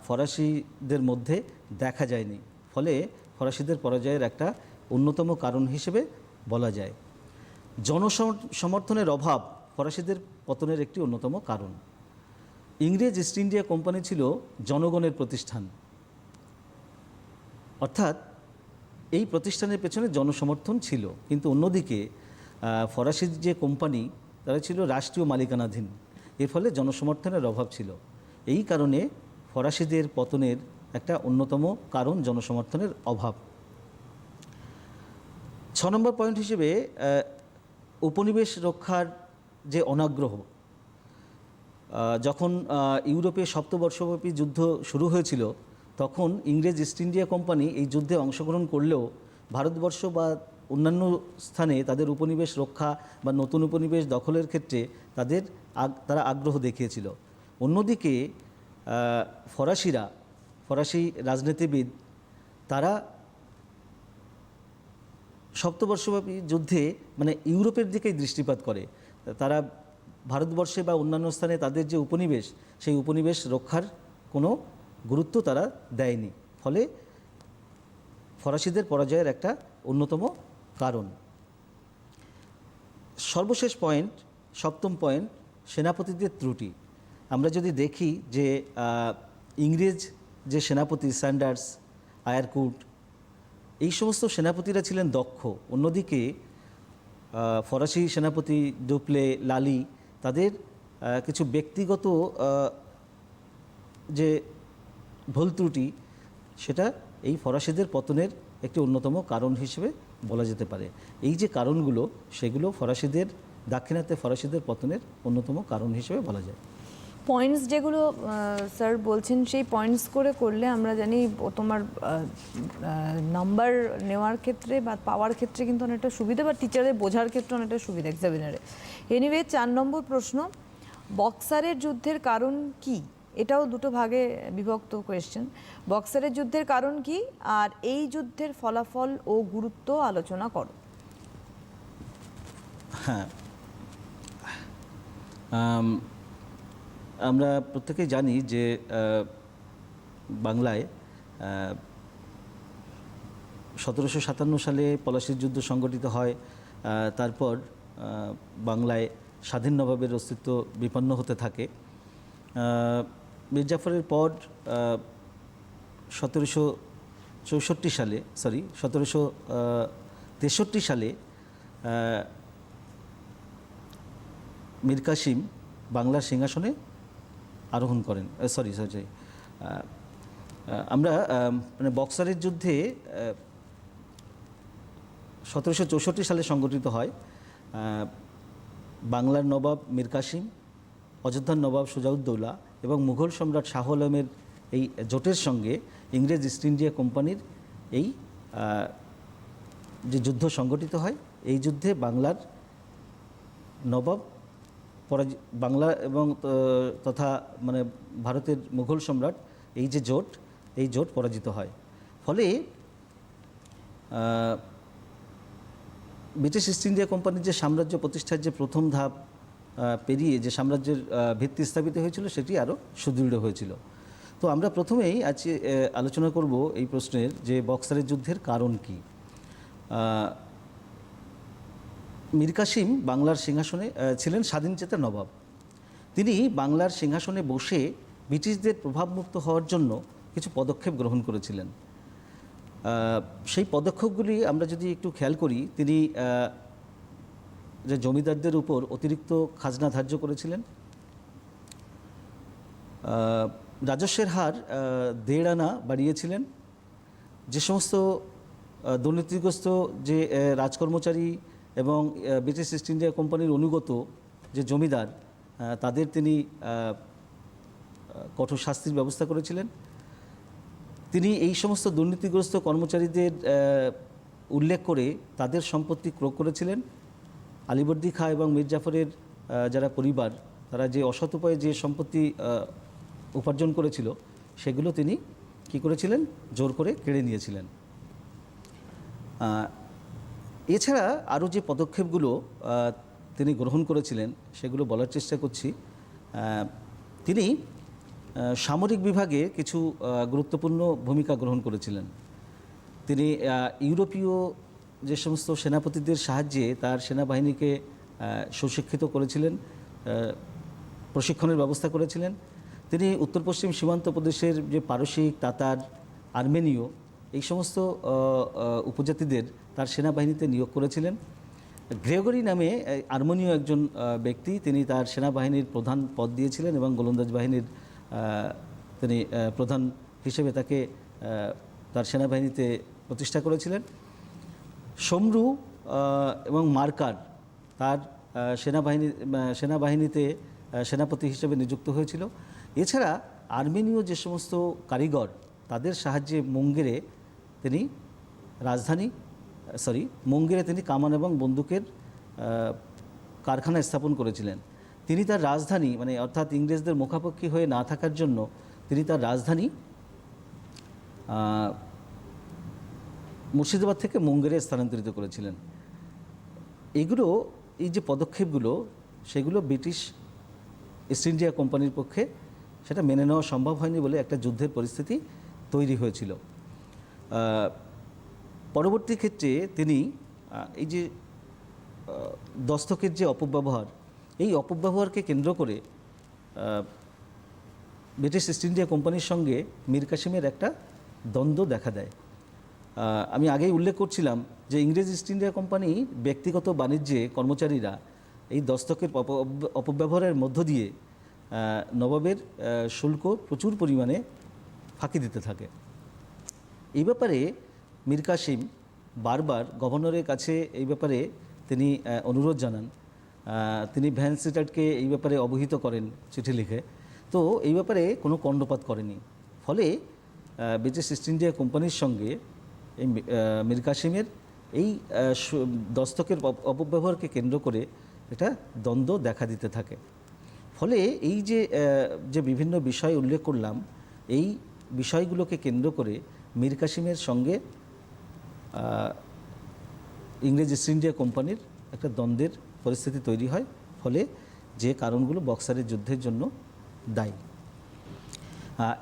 ফরাসিদের মধ্যে দেখা যায়নি। ফলে ফরাসিদের পরাজয়ের একটা অন্যতম কারণ হিসেবে বলা যায়। জনসমর্থনের অভাব ফরাসিদের পতনের একটি অন্যতম কারণ। ইংরেজ ইস্ট ইন্ডিয়া কোম্পানি ছিল জনগণের প্রতিষ্ঠান, অর্থাৎ এই প্রতিষ্ঠানের পেছনে জনসমর্থন ছিল, কিন্তু অন্যদিকে ফরাসি যে কোম্পানি তারা ছিল রাষ্ট্রীয় মালিকানাধীন, এর ফলে জনসমর্থনের অভাব ছিল। এই কারণে ফরাসিদের পতনের একটা অন্যতম কারণ জনসমর্থনের অভাব। 6 নম্বর পয়েন্ট হিসেবে উপনিবেশ রক্ষার যে অনাগ্রহ। যখন ইউরোপে সপ্তবর্ষব্যাপী যুদ্ধ শুরু হয়েছিল, তখন ইংরেজ ইস্ট ইন্ডিয়া কোম্পানি এই যুদ্ধে অংশগ্রহণ করলেও ভারতবর্ষ বা অন্যান্য স্থানে তাদের উপনিবেশ রক্ষা বা নতুন উপনিবেশ দখলের ক্ষেত্রে তারা আগ্রহ দেখিয়েছিল। অন্যদিকে ফরাসি রাজনীতিবিদ তারা সপ্তবর্ষব্যাপী যুদ্ধে ইউরোপের দিকেই দৃষ্টিপাত করে। তারা ভারতবর্ষে বা অন্যান্য স্থানে তাদের যে উপনিবেশ, সেই উপনিবেশ রক্ষার কোনো গুরুত্ব তারা দেয়নি। ফলে ফরাসিদের পরাজয়ের একটা অন্যতম কারণ। সর্বশেষ পয়েন্ট, 7ম পয়েন্ট, সেনাপতিদের ত্রুটি। আমরা যদি দেখি যে ইংরেজ যে সেনাপতি স্যান্ডার্স, আয়ারকুট, এই সমস্ত সেনাপতিরা ছিলেন দক্ষ। অন্যদিকে ফরাসি সেনাপতি ডুপ্লে, লালি, তাদের কিছু ব্যক্তিগত যে ভুল ত্রুটি, সেটা এই ফরাসিদের পতনের একটি অন্যতম কারণ হিসেবে বলা যেতে পারে। এই যে কারণগুলো, সেগুলো দাক্ষিণাত্যে ফরাসিদের পতনের অন্যতম কারণ হিসেবে বলা যায়। পয়েন্টস যেগুলো স্যার বলছেন, সেই পয়েন্টস করলে আমরা জানি তোমার নাম্বার নেওয়ার ক্ষেত্রে বা পাওয়ার ক্ষেত্রে কিন্তু অনেকটা সুবিধা, বা টিচারের বোঝার ক্ষেত্রে অনেকটা সুবিধা এক্সামিনারে। এনিওয়ে, 4 নম্বর প্রশ্ন, বক্সারের যুদ্ধের কারণ কি? এটাও দুটো ভাগে বিভক্ত কোয়েশ্চেন। বক্সারের যুদ্ধের কারণ কি, আর এই যুদ্ধের ফলাফল ও গুরুত্ব আলোচনা করো। হ্যাঁ, আমরা প্রত্যেকেই জানি যে বাংলায় 1757 সালে পলাশীর যুদ্ধ সংগঠিত হয়। তারপর বাংলায় স্বাধীন নবাবের অস্তিত্ব বিপন্ন হতে থাকে। মীর জাফরের পর 1763 সালে মীর কাসিম বাংলার সিংহাসনে আরোহণ করেন। আমরা বক্সারের যুদ্ধে 1764 সালে সংগঠিত হয়। বাংলার নবাব মীর কাসিম, অযোধ্যার নবাব সুজাউদ্দৌলা এবং মুঘল সম্রাট শাহ আলমের এই জোটের সঙ্গে ইংরেজ ইস্ট ইন্ডিয়া কোম্পানির এই যে যুদ্ধ সংগঠিত হয়, এই যুদ্ধে বাংলার নবাব বাংলা এবং তথা মানে ভারতের মুঘল সম্রাট এই যে জোট, এই জোট পরাজিত হয়। ফলে ব্রিটিশ ইস্ট ইন্ডিয়া কোম্পানির যে সাম্রাজ্য প্রতিষ্ঠার যে প্রথম ধাপ পেরিয়ে যে সাম্রাজ্যের ভিত্তি স্থাপিত হয়েছিল, সেটি আরও সুদৃঢ় হয়েছিল। তো আমরা প্রথমেই আজ আলোচনা করব এই প্রশ্নের যে বক্সারের যুদ্ধের কারণ কী। মীর কাসিম বাংলার সিংহাসনে ছিলেন স্বাধীনচেতা নবাব। তিনি বাংলার সিংহাসনে বসে ব্রিটিশদের প্রভাবমুক্ত হওয়ার জন্য কিছু পদক্ষেপ গ্রহণ করেছিলেন। সেই পদক্ষেপগুলি আমরা যদি একটু খেয়াল করি, তিনি যে জমিদারদের উপর অতিরিক্ত খাজনা ধার্য করেছিলেন, রাজস্বের হার 1.5 আনা বাড়িয়েছিলেন, যে সমস্ত দুর্নীতিগ্রস্ত যে রাজকর্মচারী এবং ব্রিটিশ ইস্ট ইন্ডিয়া কোম্পানির অনুগত যে জমিদার, তাদের তিনি কঠোর শাস্তির ব্যবস্থা করেছিলেন। তিনি এই সমস্ত দুর্নীতিগ্রস্ত কর্মচারীদের উল্লেখ করে তাদের সম্পত্তি ক্রয় করেছিলেন। আলীবর্দী খাঁ এবং মীর জাফরের যারা পরিবার, তারা যে অসৎ উপায়ে যে সম্পত্তি উপার্জন করেছিল, সেগুলো তিনি কী করেছিলেন, জোর করে কেড়ে নিয়েছিলেন। এছাড়া আরও যে পদক্ষেপগুলো তিনি গ্রহণ করেছিলেন, সেগুলো বলার চেষ্টা করছি। তিনি সামরিক বিভাগে কিছু গুরুত্বপূর্ণ ভূমিকা গ্রহণ করেছিলেন। তিনি ইউরোপীয় যে সমস্ত সেনাপতিদের সাহায্যে তার সেনাবাহিনীকে সুশিক্ষিত করেছিলেন, প্রশিক্ষণের ব্যবস্থা করেছিলেন। তিনি উত্তর পশ্চিম সীমান্ত প্রদেশের যে পারসিক, তাতার, আর্মেনীয় এই সমস্ত উপজাতিদের তার সেনাবাহিনীতে নিয়োগ করেছিলেন। গ্রেগরি নামে আর্মেনীয় একজন ব্যক্তি, তিনি তার সেনাবাহিনীর প্রধান পদ দিয়েছিলেন এবং গোলন্দাজ বাহিনীর তিনি প্রধান হিসেবে তাকে তার সেনাবাহিনীতে প্রতিষ্ঠা করেছিলেন। সমরু এবং মার্কার তার সেনাবাহিনীতে সেনাপতি হিসেবে নিযুক্ত হয়েছিল। এছাড়া আর্মেনীয় যে সমস্ত কারিগর, তাদের সাহায্যে মুঙ্গেরে তিনি কামান এবং বন্দুকের কারখানা স্থাপন করেছিলেন। তিনি তার রাজধানী মানে অর্থাৎ ইংরেজদের মুখাপেক্ষী হয়ে না থাকার জন্য তিনি তার রাজধানী মুর্শিদাবাদ থেকে মুঙ্গেরে স্থানান্তরিত করেছিলেন। এই যে পদক্ষেপগুলো, সেগুলো ব্রিটিশ ইস্ট ইন্ডিয়া কোম্পানির পক্ষে সেটা মেনে নেওয়া সম্ভব হয়নি বলে একটা যুদ্ধের পরিস্থিতি তৈরি হয়েছিল। পরবর্তী ক্ষেত্রে তিনি এই যে দস্তকের যে অপব্যবহার, এই অপব্যবহারকে কেন্দ্র করে ব্রিটিশ ইস্ট ইন্ডিয়া কোম্পানির সঙ্গে মীর কাসিমের একটা দ্বন্দ্ব দেখা দেয়। আমি আগেই উল্লেখ করছিলাম যে ইংরেজ ইস্ট ইন্ডিয়া কোম্পানি ব্যক্তিগত বাণিজ্যে কর্মচারীরা এই দস্তকের অপব্যবহারের মধ্য দিয়ে নবাবের শুল্ক প্রচুর পরিমাণে ফাঁকি দিতে থাকে। এই ব্যাপারে মীর কাসিম বারবার গভর্নরের কাছে এই ব্যাপারে তিনি অনুরোধ জানান। তিনি ভ্যান সিটার্টকে এই ব্যাপারে অবহিত করেন চিঠি লিখে। তো এই ব্যাপারে কোনো কর্ণপাত করেনি। ফলে ব্রিটিশ ইস্ট ইন্ডিয়া কোম্পানির সঙ্গে এই মীর কাসিমের এই দস্তকের অপব্যবহারকে কেন্দ্র করে একটা দ্বন্দ্ব দেখা দিতে থাকে। ফলে এই যে বিভিন্ন বিষয় উল্লেখ করলাম, এই বিষয়গুলোকে কেন্দ্র করে মীর কাসিমের সঙ্গে ইংরেজ ইস্ট ইন্ডিয়া কোম্পানির একটা দ্বন্দ্বের পরিস্থিতি তৈরি হয়। ফলে যে কারণগুলো বক্সারের যুদ্ধের জন্য দায়ী।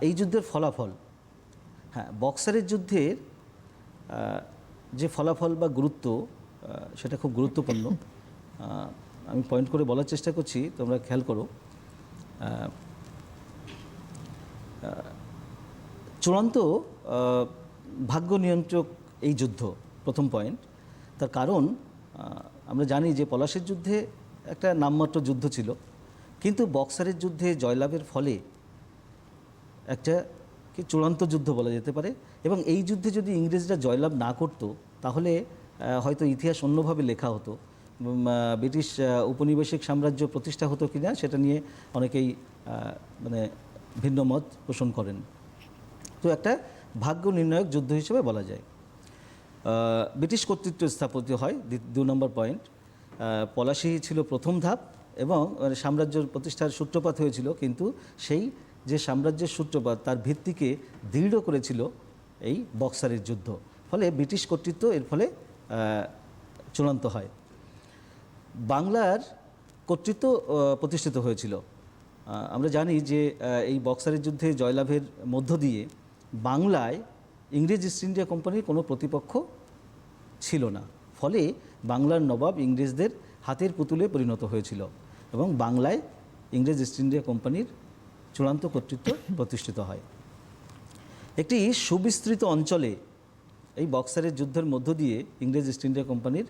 এই যুদ্ধের ফলাফল, বক্সারের যুদ্ধের যে ফলাফল বা গুরুত্ব, সেটা খুব গুরুত্বপূর্ণ। আমি পয়েন্ট করে বলার চেষ্টা করছি, তোমরা খেয়াল করো। চূড়ান্ত ভাগ্য নিয়ন্ত্রক এই যুদ্ধ, প্রথম পয়েন্ট। তার কারণ আমরা জানি যে পলাশির যুদ্ধে একটা নামমাত্র যুদ্ধ ছিল, কিন্তু বক্সারের যুদ্ধে জয়লাভের ফলে একটা কি চূড়ান্ত যুদ্ধ বলা যেতে পারে। এবং এই যুদ্ধে যদি ইংরেজরা জয়লাভ না করতো, তাহলে হয়তো ইতিহাস অন্যভাবে লেখা হতো। ব্রিটিশ উপনিবেশিক সাম্রাজ্য প্রতিষ্ঠা হতো কিনা সেটা নিয়ে অনেকেই মানে ভিন্ন মত পোষণ করেন। তো একটা ভাগ্য নির্ণায়ক যুদ্ধ হিসেবে বলা যায়। ব্রিটিশ কর্তৃত্ব স্থাপিত হয়, 2 নম্বর পয়েন্ট। পলাশী ছিল প্রথম ধাপ এবং সাম্রাজ্যের প্রতিষ্ঠার সূত্রপাত হয়েছিল, কিন্তু সেই যে সাম্রাজ্যের সূত্রপাত তার ভিত্তিকে দৃঢ় করেছিল এই বক্সারের যুদ্ধ। ফলে ব্রিটিশ কর্তৃত্ব এর ফলে চূড়ান্ত হয়। বাংলার কর্তৃত্ব প্রতিষ্ঠিত হয়েছিল। আমরা জানি যে এই বক্সারের যুদ্ধে জয়লাভের মধ্য দিয়ে বাংলায় ইংরেজ ইস্ট ইন্ডিয়া কোম্পানির কোনো প্রতিপক্ষ ছিল না। ফলে বাংলার নবাব ইংরেজদের হাতের পুতুলে পরিণত হয়েছিল এবং বাংলায় ইংরেজ ইস্ট ইন্ডিয়া কোম্পানির চূড়ান্ত কর্তৃত্ব প্রতিষ্ঠিত হয়। একটি সুবিস্তৃত অঞ্চলে এই বক্সারের যুদ্ধের মধ্য দিয়ে ইংরেজ ইস্ট ইন্ডিয়া কোম্পানির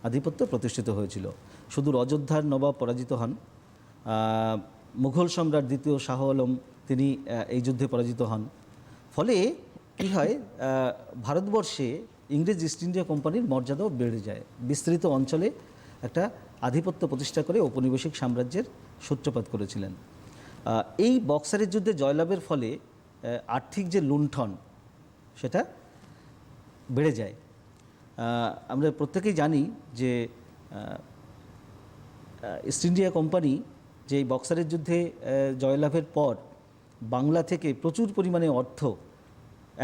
আধিপত্য প্রতিষ্ঠিত হয়েছিল। শুধু অযোধ্যার নবাব পরাজিত হন, মুঘল সম্রাট দ্বিতীয় শাহ আলম তিনি এই যুদ্ধে পরাজিত হন। ফলে কী হয়, ভারতবর্ষে ইংরেজ ইস্ট ইন্ডিয়া কোম্পানির মর্যাদাও বেড়ে যায়। বিস্তৃত অঞ্চলে একটা আধিপত্য প্রতিষ্ঠা করে ঔপনিবেশিক সাম্রাজ্যের সূত্রপাত করেছিলেন। এই বক্সারের যুদ্ধে জয়লাভের ফলে আর্থিক যে লুণ্ঠন সেটা বেড়ে যায়। আমরা প্রত্যেকেই জানি যে ইস্ট ইন্ডিয়া কোম্পানি যে এই বক্সারের যুদ্ধে জয়লাভের পর বাংলা থেকে প্রচুর পরিমাণে অর্থ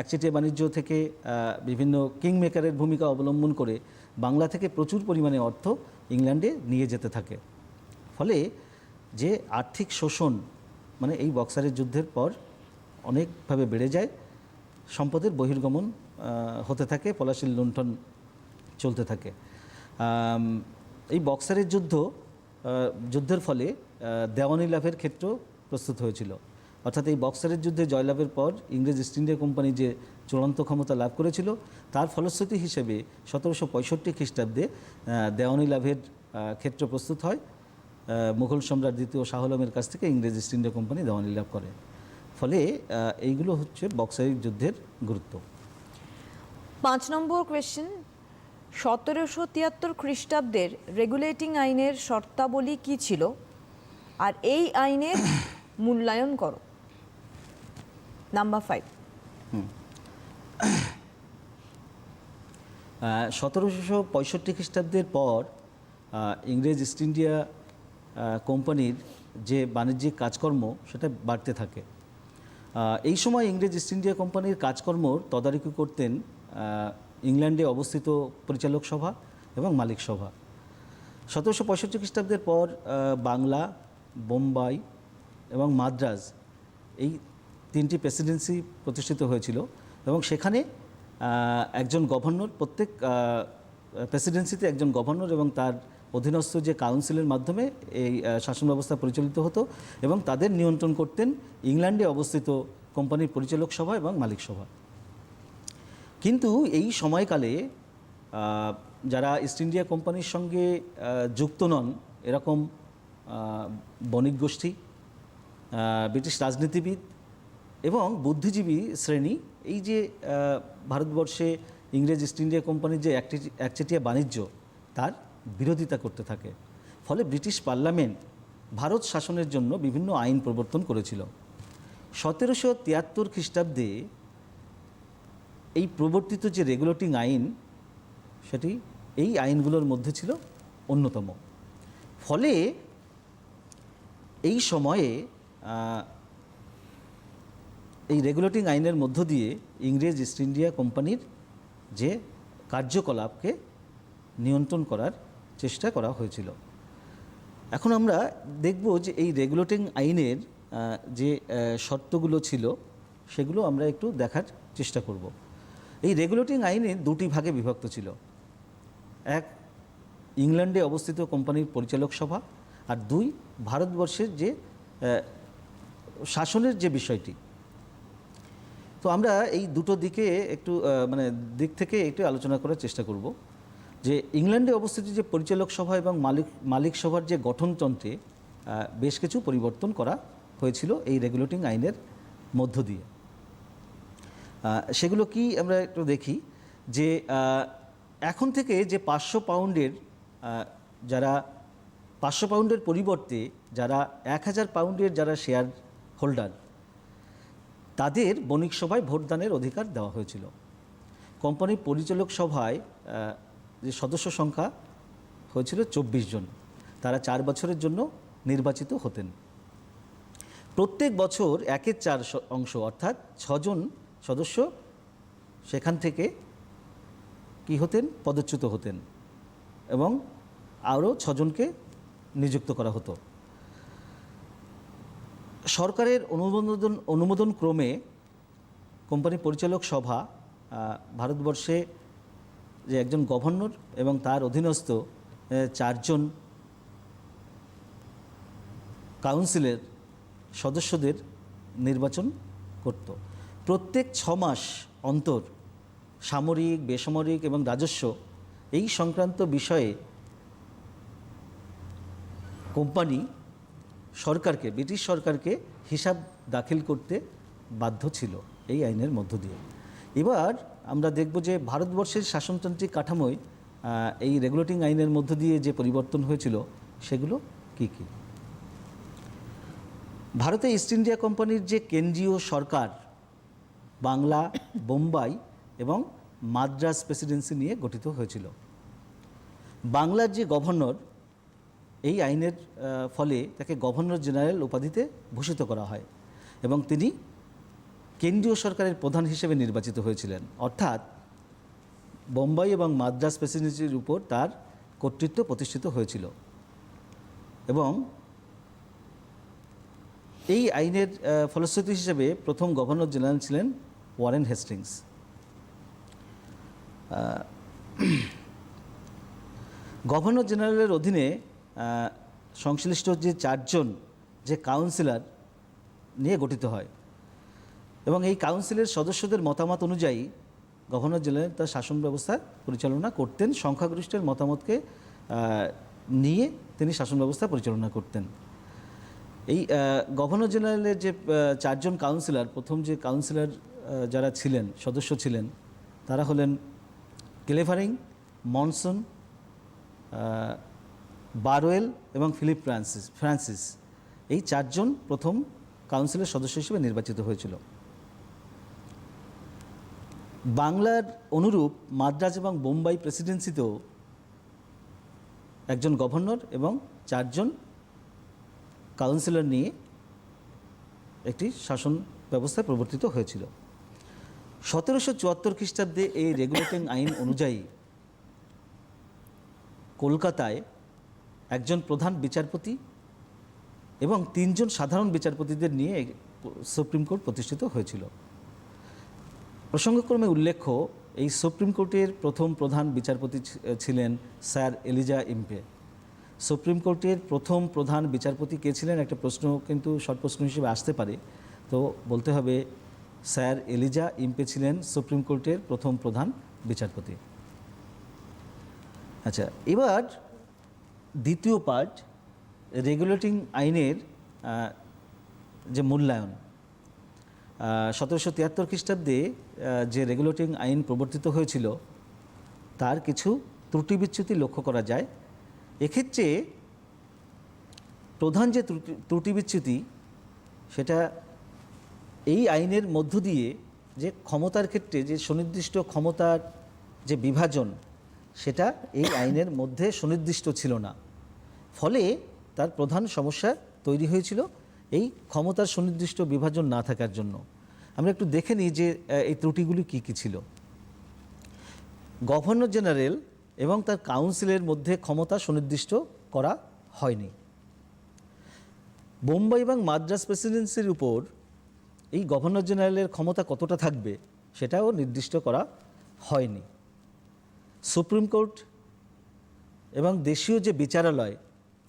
একচেটিয়া বাণিজ্য থেকে বিভিন্ন কিং মেকারের ভূমিকা অবলম্বন করে বাংলা থেকে প্রচুর পরিমাণে অর্থ ইংল্যান্ডে নিয়ে যেতে থাকে। ফলে যে আর্থিক শোষণ মানে এই বক্সারের যুদ্ধের পর অনেকভাবে বেড়ে যায়, সম্পদের বহির্গমন হতে থাকে, পলাশীর লুণ্ঠন চলতে থাকে। এই বক্সারের যুদ্ধের ফলে দেওয়ানি লাভের ক্ষেত্র প্রস্তুত হয়েছিল। অর্থাৎ এই বক্সারের যুদ্ধে জয়লাভের পর ইংরেজ ইস্ট ইন্ডিয়া কোম্পানি যে চূড়ান্ত ক্ষমতা লাভ করেছিল তার ফলশ্রুতি হিসেবে 1765 খ্রিস্টাব্দে দেওয়ানি লাভের ক্ষেত্র প্রস্তুত হয়। মুঘল সম্রাট দ্বিতীয় শাহ আলমের কাছ থেকে ইংরেজ ইস্ট ইন্ডিয়া কোম্পানি দেওয়ানি লাভ করে। ফলে এইগুলো হচ্ছে বক্সারের যুদ্ধের গুরুত্ব। 5 নম্বর কোয়েশ্চেন, 1773 খ্রিস্টাব্দের রেগুলেটিং আইনের শর্তাবলী কী ছিল আর এই আইনের মূল্যায়ন করো। নাম্বার 5। 1765 খ্রিস্টাব্দের পর ইংরেজ ইস্ট ইন্ডিয়া কোম্পানির যে বাণিজ্যিক কাজকর্ম সেটা বাড়তে থাকে। এই সময় ইংরেজ ইস্ট ইন্ডিয়া কোম্পানির কাজকর্মর তদারকি করতেন ইংল্যান্ডে অবস্থিত পরিচালক সভা এবং মালিক সভা। 1765 খ্রিস্টাব্দের পর বাংলা, বোম্বাই এবং মাদ্রাজ এই 3টি প্রেসিডেন্সি প্রতিষ্ঠিত হয়েছিল এবং সেখানে একজন গভর্নর, প্রত্যেক প্রেসিডেন্সিতে একজন গভর্নর এবং তার অধীনস্থ যে কাউন্সিলের মাধ্যমে এই শাসন ব্যবস্থা পরিচালিত হতো এবং তাদের নিয়ন্ত্রণ করতেন ইংল্যান্ডে অবস্থিত কোম্পানির পরিচালক সভা এবং মালিক সভা। কিন্তু এই সময়কালে যারা ইস্ট ইন্ডিয়া কোম্পানির সঙ্গে যুক্ত নন এরকম বণিক গোষ্ঠী, ব্রিটিশ রাজনীতিবিদ এবং বুদ্ধিজীবী শ্রেণী এই যে ভারতবর্ষে ইংরেজ ইস্ট ইন্ডিয়া কোম্পানির যে একচেটিয়া বাণিজ্য তার বিরোধিতা করতে থাকে। ফলে ব্রিটিশ পার্লামেন্ট ভারত শাসনের জন্য বিভিন্ন আইন প্রবর্তন করেছিল। 1773 খ্রিস্টাব্দে এই প্রবর্তিত যে রেগুলেটিং আইন সেটি এই আইনগুলোর মধ্যে ছিল অন্যতম। ফলে এই সময়ে এই রেগুলেটিং আইনের মধ্য দিয়ে ইংরেজ ইস্ট ইন্ডিয়া কোম্পানির যে কার্যকলাপকে নিয়ন্ত্রণ করার চেষ্টা করা হয়েছিল। এখন আমরা দেখব যে এই রেগুলেটিং আইনের যে শর্তগুলো ছিল সেগুলো আমরা একটু দেখার চেষ্টা করব। এই রেগুলেটিং আইনে 2টি ভাগে বিভক্ত ছিল। এক, ইংল্যান্ডে অবস্থিত কোম্পানির পরিচালক সভা, আর 2, ভারতবর্ষের যে শাসনের যে বিষয়টি। তো আমরা এই দুটো দিকে একটু দিক থেকে একটু আলোচনা করার চেষ্টা করব যে ইংল্যান্ডে অবস্থিত যে পরিচালক সভা এবং মালিক সভার যে গঠনতন্ত্রে বেশ কিছু পরিবর্তন করা হয়েছিল এই রেগুলেটিং আইনের মধ্য দিয়ে। সেগুলো কি আমরা একটু দেখি যে এখন থেকে যে 500 পাউন্ডের যারা 500 পাউন্ডের পরিবর্তে যারা 1000 পাউন্ডের যারা শেয়ার হোল্ডার তাদের বণিক সভায় ভোটদানের অধিকার দেওয়া হয়েছিল। কোম্পানির পরিচালক সভায় যে সদস্য সংখ্যা হয়েছিল 24 জন, তারা 4 বছরের জন্য নির্বাচিত হতেন। প্রত্যেক বছর 1/4 অংশ অর্থাৎ 6 জন সদস্য সেখান থেকে কি হতেন, পদচ্যুত হতেন এবং আরও 6 জনকে নিযুক্ত করা হতো। সরকারের অনুমোদন ক্রমে কোম্পানি পরিচালক সভা ভারতবর্ষে যে একজন গভর্নর এবং তার অধীনস্থ 4 জন কাউন্সিলের সদস্যদের নির্বাচন করত। প্রত্যেক 6 মাস অন্তর সামরিক, বেসামরিক এবং রাজস্ব এই সংক্রান্ত বিষয়ে কোম্পানি সরকারকে, ব্রিটিশ সরকারকে হিসাব দাখিল করতে বাধ্য ছিল এই আইনের মধ্য দিয়ে। এবার আমরা দেখব যে ভারতবর্ষের শাসনতান্ত্রিক কাঠামোয় এই রেগুলেটিং আইনের মধ্য দিয়ে যে পরিবর্তন হয়েছিল সেগুলো কি কি। ভারতে ইস্ট ইন্ডিয়া কোম্পানির যে কেন্দ্রীয় সরকার বাংলা, বোম্বাই এবং মাদ্রাজ প্রেসিডেন্সি নিয়ে গঠিত হয়েছিল। বাংলার যে গভর্নর, এই আইনের ফলে তাকে গভর্নর জেনারেল উপাধিতে ভূষিত করা হয় এবং তিনি কেন্দ্রীয় সরকারের প্রধান হিসেবে নির্বাচিত হয়েছিলেন, অর্থাৎ বোম্বাই এবং মাদ্রাজ প্রেসিডেন্সির উপর তার কর্তৃত্ব প্রতিষ্ঠিত হয়েছিল। এবং এই আইনের ফলশ্রুতি হিসেবে প্রথম গভর্নর জেনারেল ছিলেন ওয়ারেন হেস্টিংস। গভর্নর জেনারেলের অধীনে সংশ্লিষ্ট যে 4 জন যে কাউন্সিলর নিয়ে গঠিত হয় এবং এই কাউন্সিলের সদস্যদের মতামত অনুযায়ী গভর্নর জেনারেল তার শাসন ব্যবস্থা পরিচালনা করতেন। সংখ্যাগরিষ্ঠের মতামতকে নিয়ে তিনি শাসন ব্যবস্থা পরিচালনা করতেন। এই গভর্নর জেনারেলের যে 4 জন কাউন্সিলর, প্রথম যে কাউন্সিলর যারা ছিলেন, সদস্য ছিলেন, তারা হলেন ক্লেভারিং, মনসন, বারওয়েল এবং ফিলিপ ফ্রান্সিস। এই 4 জন প্রথম কাউন্সিলের সদস্য হিসেবে নির্বাচিত হয়েছিল। বাংলার অনুরূপ মাদ্রাজ এবং বোম্বাই প্রেসিডেন্সিতেও একজন গভর্নর এবং 4 জন কাউন্সিলর নিয়ে একটি শাসন ব্যবস্থা প্রবর্তিত হয়েছিল। 1774 খ্রিস্টাব্দে এই রেগুলেটিং আইন অনুযায়ী কলকাতায় একজন প্রধান বিচারপতি এবং 3 জন সাধারণ বিচারপতিদের নিয়ে সুপ্রিম কোর্ট প্রতিষ্ঠিত হয়েছিল। প্রসঙ্গক্রমে উল্লেখ্য, এই সুপ্রিম কোর্টের প্রথম প্রধান বিচারপতি ছিলেন স্যার এলিজা ইম্পে। সুপ্রিম কোর্টের প্রথম প্রধান বিচারপতি কে ছিলেন, একটা প্রশ্ন কিন্তু শর্ট প্রশ্ন হিসেবে আসতে পারে, তো বলতে হবে স্যার এলিজা ইম্পে ছিলেন সুপ্রিম কোর্টের প্রথম প্রধান বিচারপতি। আচ্ছা, এবার দ্বিতীয় পার্ট, রেগুলেটিং আইনের যে মূল্যায়ন। 1773 খ্রিস্টাব্দে যে রেগুলেটিং আইন প্রবর্তিত হয়েছিল তার কিছু ত্রুটি বিচ্যুতি লক্ষ্য করা যায়। এক্ষেত্রে প্রধান যে ত্রুটি বিচ্যুতি, সেটা এই আইনের মধ্য দিয়ে যে ক্ষমতার ক্ষেত্রে যে সুনির্দিষ্ট ক্ষমতার যে বিভাজন, সেটা এই আইনের মধ্যে সুনির্দিষ্ট ছিল না। ফলে তার প্রধান সমস্যা তৈরি হয়েছিল এই ক্ষমতার সুনির্দিষ্ট বিভাজন না থাকার জন্য। আমরা একটু দেখে নিই যে এই ত্রুটিগুলি কী কী ছিল। গভর্নর জেনারেল এবং তার কাউন্সিলের মধ্যে ক্ষমতা সুনির্দিষ্ট করা হয়নি। বোম্বাই এবং মাদ্রাজ প্রেসিডেন্সির উপর এই গভর্নর জেনারেলের ক্ষমতা কতটা থাকবে সেটাও নির্দিষ্ট করা হয়নি। সুপ্রিম কোর্ট এবং দেশীয় যে বিচারালয়,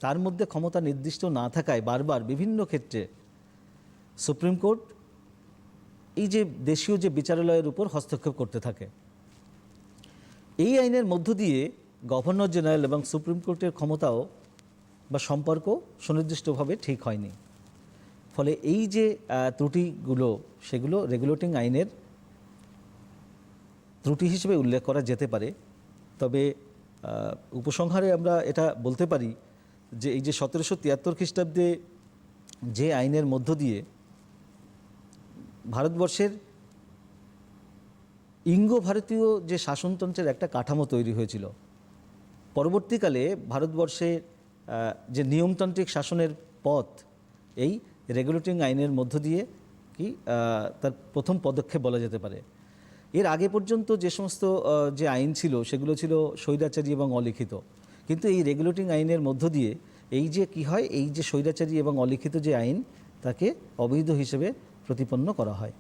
তার মধ্যে ক্ষমতা নির্দিষ্ট না থাকায় বারবার বিভিন্ন ক্ষেত্রে সুপ্রিম কোর্ট এই যে দেশীয় যে বিচারালয়ের উপর হস্তক্ষেপ করতে থাকে। এই আইনের মধ্য দিয়ে গভর্নর জেনারেল এবং সুপ্রিম কোর্টের ক্ষমতাও বা সম্পর্ক সুনির্দিষ্টভাবে ঠিক হয়নি। ফলে এই যে ত্রুটিগুলো, সেগুলো রেগুলেটিং আইনের ত্রুটি হিসেবে উল্লেখ করা যেতে পারে। তবে উপসংহারে আমরা এটা বলতে পারি যে এই যে 1773 খ্রিস্টাব্দে যে আইনের মধ্য দিয়ে ভারতবর্ষের ইঙ্গ ভারতীয় যে শাসনতন্ত্রের একটা কাঠামো তৈরি হয়েছিল, পরবর্তীকালে ভারতবর্ষে যে নিয়মতান্ত্রিক শাসনের পথ এই রেগুলেটিং আইনের মধ্য দিয়ে কি তার প্রথম পদক্ষেপ বলা যেতে পারে। এর আগে পর্যন্ত যে সমস্ত যে আইন ছিল সেগুলো ছিল স্বৈরাচারী এবং অলিখিত, কিন্তু এই রেগুলেটিং আইনের মধ্য দিয়ে এই যে কি হয়, এই যে স্বৈরাচারী এবং অলিখিত যে আইন তাকে অবৈধ হিসেবে প্রতিপন্ন করা হয়।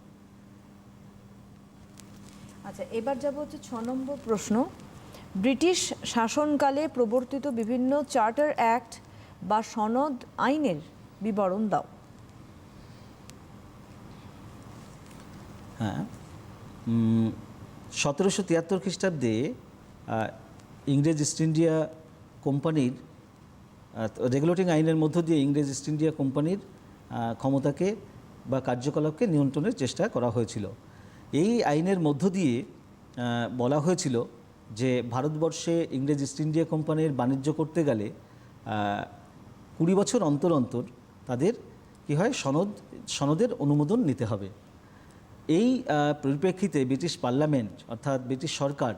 আচ্ছা, এবার যাব হচ্ছে 6 নম্বর প্রশ্ন। ব্রিটিশ শাসনকালে প্রবর্তিত বিভিন্ন চার্টার অ্যাক্ট বা সনদ আইনের বিবরণ দাও। হ্যাঁ, 1773 খ্রিস্টাব্দে ইংরেজ ইস্ট ইন্ডিয়া কোম্পানির রেগুলেটিং আইনের মধ্য দিয়ে ইংরেজ ইস্ট ইন্ডিয়া কোম্পানির ক্ষমতাকে বা কার্যকলাপকে নিয়ন্ত্রণের চেষ্টা করা হয়েছিল। এই আইনের মধ্য দিয়ে বলা হয়েছিল যে ভারতবর্ষে ইংরেজ ইস্ট ইন্ডিয়া কোম্পানির বাণিজ্য করতে গেলে 20 বছর অন্তর অন্তর তাদের কি হয়, সনদের অনুমোদন নিতে হবে। এই পরিপ্রেক্ষিতে ব্রিটিশ পার্লামেন্ট অর্থাৎ ব্রিটিশ সরকার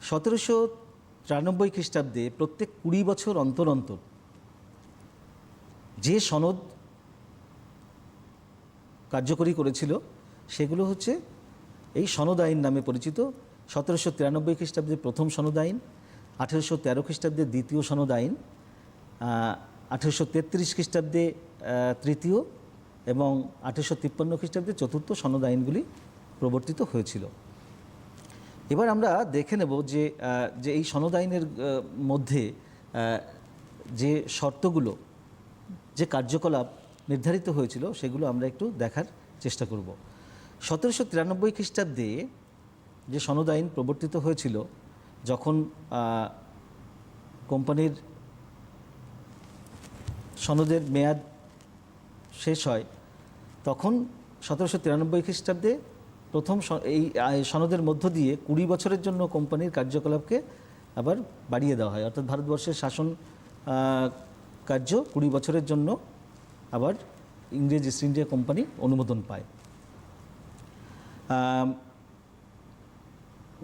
1793 খ্রিস্টাব্দে প্রত্যেক 20 বছর অন্তর অন্তর যে সনদ কার্যকরী করেছিল সেগুলো হচ্ছে এই সনদ আইন নামে পরিচিত। 1793 খ্রিস্টাব্দে প্রথম সনদ আইন, 1813 খ্রিস্টাব্দে দ্বিতীয় সনদ আইন, 1833 খ্রিস্টাব্দে তৃতীয় এবং 1853 খ্রিস্টাব্দে চতুর্থ সনদ আইনগুলি প্রবর্তিত হয়েছিল। এবার আমরা দেখে নেব যে যে এই সনদ আইনের মধ্যে যে শর্তগুলো, যে কার্যকলাপ নির্ধারিত হয়েছিল সেগুলো আমরা একটু দেখার চেষ্টা করব। 1793 খ্রিস্টাব্দে যে সনদ আইন প্রবর্তিত হয়েছিল, যখন কোম্পানির সনদের মেয়াদ শেষ হয়, তখন 1793 খ্রিস্টাব্দে প্রথম এই সনদের মধ্য দিয়ে 20 বছরের জন্য কোম্পানির কার্যকলাপকে আবার বাড়িয়ে দেওয়া হয়। অর্থাৎ ভারতবর্ষের শাসন কার্য 20 বছরের জন্য আবার ইংরেজ ইস্ট ইন্ডিয়া কোম্পানি অনুমোদন পায়।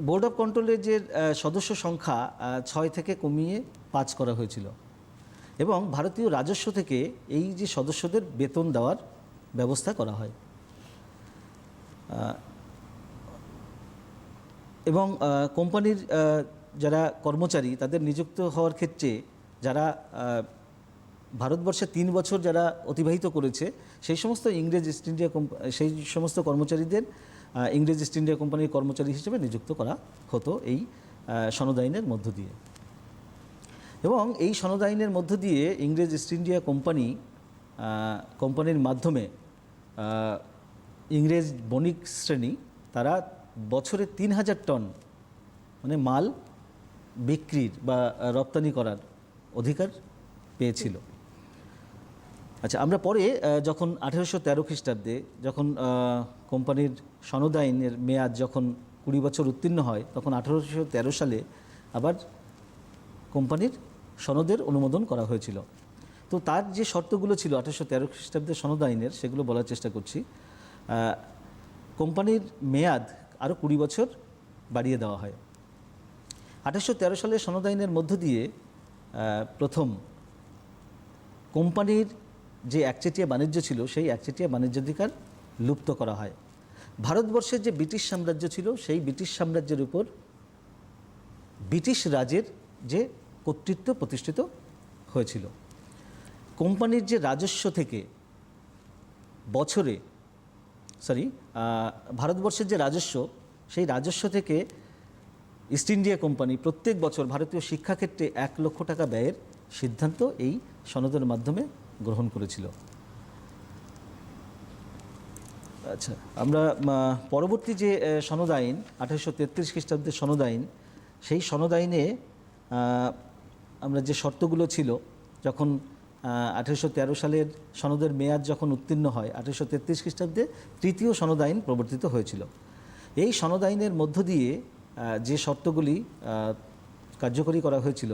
বোর্ড অফ কন্ট্রোলের যে সদস্য সংখ্যা 6 থেকে কমিয়ে 5 করা হয়েছিল এবং ভারতীয় রাজস্ব থেকে এই যে সদস্যদের বেতন দেওয়ার ব্যবস্থা করা হয়। এবং কোম্পানির যারা কর্মচারী তাদের নিযুক্ত হওয়ার ক্ষেত্রে যারা ভারতবর্ষে 3 বছর যারা অতিবাহিত করেছে সেই সমস্ত ইংরেজ ইস্ট ইন্ডিয়া সেই সমস্ত কর্মচারীদের ইংরেজ ইস্ট ইন্ডিয়া কোম্পানির কর্মচারী হিসেবে নিযুক্ত করা হতো এই সনদ আইনের মধ্য দিয়ে। এবং এই সনদ আইনের মধ্য দিয়ে ইংরেজ ইস্ট ইন্ডিয়া কোম্পানির মাধ্যমে ইংরেজ বণিক শ্রেণী তারা বছরে 3000 টন মানে মাল বিক্রির বা রপ্তানি করার অধিকার পেয়েছিল। আচ্ছা, আমরা পরে যখন 1813 খ্রিস্টাব্দে যখন কোম্পানির সনদ আইনের মেয়াদ যখন 20 বছর উত্তীর্ণ হয়, তখন 1813 সালে আবার কোম্পানির সনদের অনুমোদন করা হয়েছিল। তো তার যে শর্তগুলো ছিল 1813 খ্রিস্টাব্দের সনদ আইনের, সেগুলো বলার চেষ্টা করছি। কোম্পানির মেয়াদ আরও 20 বছর বাড়িয়ে দেওয়া হয়। 1813 সালের সনদ আইনের মধ্য দিয়ে প্রথম কোম্পানির যে একচেটিয়া বাণিজ্য ছিল সেই একচেটিয়া বাণিজ্যাধিকার লুপ্ত করা হয়। ভারতবর্ষের যে ব্রিটিশ সাম্রাজ্য ছিল সেই ব্রিটিশ সাম্রাজ্যের উপর ব্রিটিশ রাজের যে কর্তৃত্ব প্রতিষ্ঠিত হয়েছিল। কোম্পানির যে রাজস্ব থেকে বছরে ভারতবর্ষের যে রাজস্ব, সেই রাজস্ব থেকে ইস্ট ইন্ডিয়া কোম্পানি প্রত্যেক বছর ভারতীয় শিক্ষাক্ষেত্রে 1 লক্ষ টাকা ব্যয়ের সিদ্ধান্ত এই সনদের মাধ্যমে গ্রহণ করেছিল। আচ্ছা, আমরা পরবর্তী যে সনদ আইন 1833 খ্রিস্টাব্দের সনদ আইন, সেই সনদ আইনে আমরা যে শর্তগুলো ছিল, যখন 1813 সালের সনদের মেয়াদ যখন উত্তীর্ণ হয়, 1833 খ্রিস্টাব্দে তৃতীয় সনদ আইন প্রবর্তিত হয়েছিল। এই সনদ আইনের মধ্য দিয়ে যে শর্তগুলি কার্যকরী করা হয়েছিল,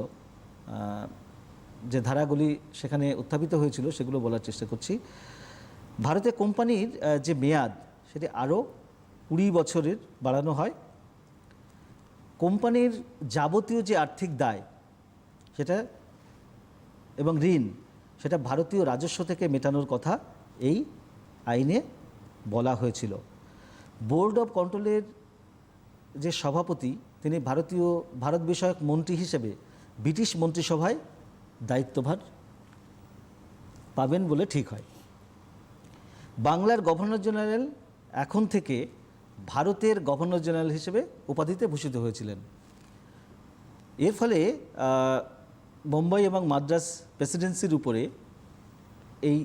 যে ধারাগুলি সেখানে উত্থাপিত হয়েছিল, সেগুলো বলার চেষ্টা করছি। ভারতে কোম্পানির যে মেয়াদ সেটি আরও 20 বছরের বাড়ানো হয়। কোম্পানির যাবতীয় যে আর্থিক দায় সেটা এবং ঋণ সেটা ভারতীয় রাজস্ব থেকে মেটানোর কথা এই আইনে বলা হয়েছিল। বোর্ড অফ কন্ট্রোলের যে সভাপতি তিনি ভারত বিষয়ক মন্ত্রী হিসেবে ব্রিটিশ মন্ত্রিসভায় দায়িত্বভার পাবেন বলে ঠিক হয়। বাংলার গভর্নর জেনারেল এখন থেকে ভারতের গভর্নর জেনারেল হিসেবে উপাধিতে ভূষিত হয়েছিলেন। এর ফলে মুম্বাই এবং মাদ্রাজ প্রেসিডেন্সির উপরে এই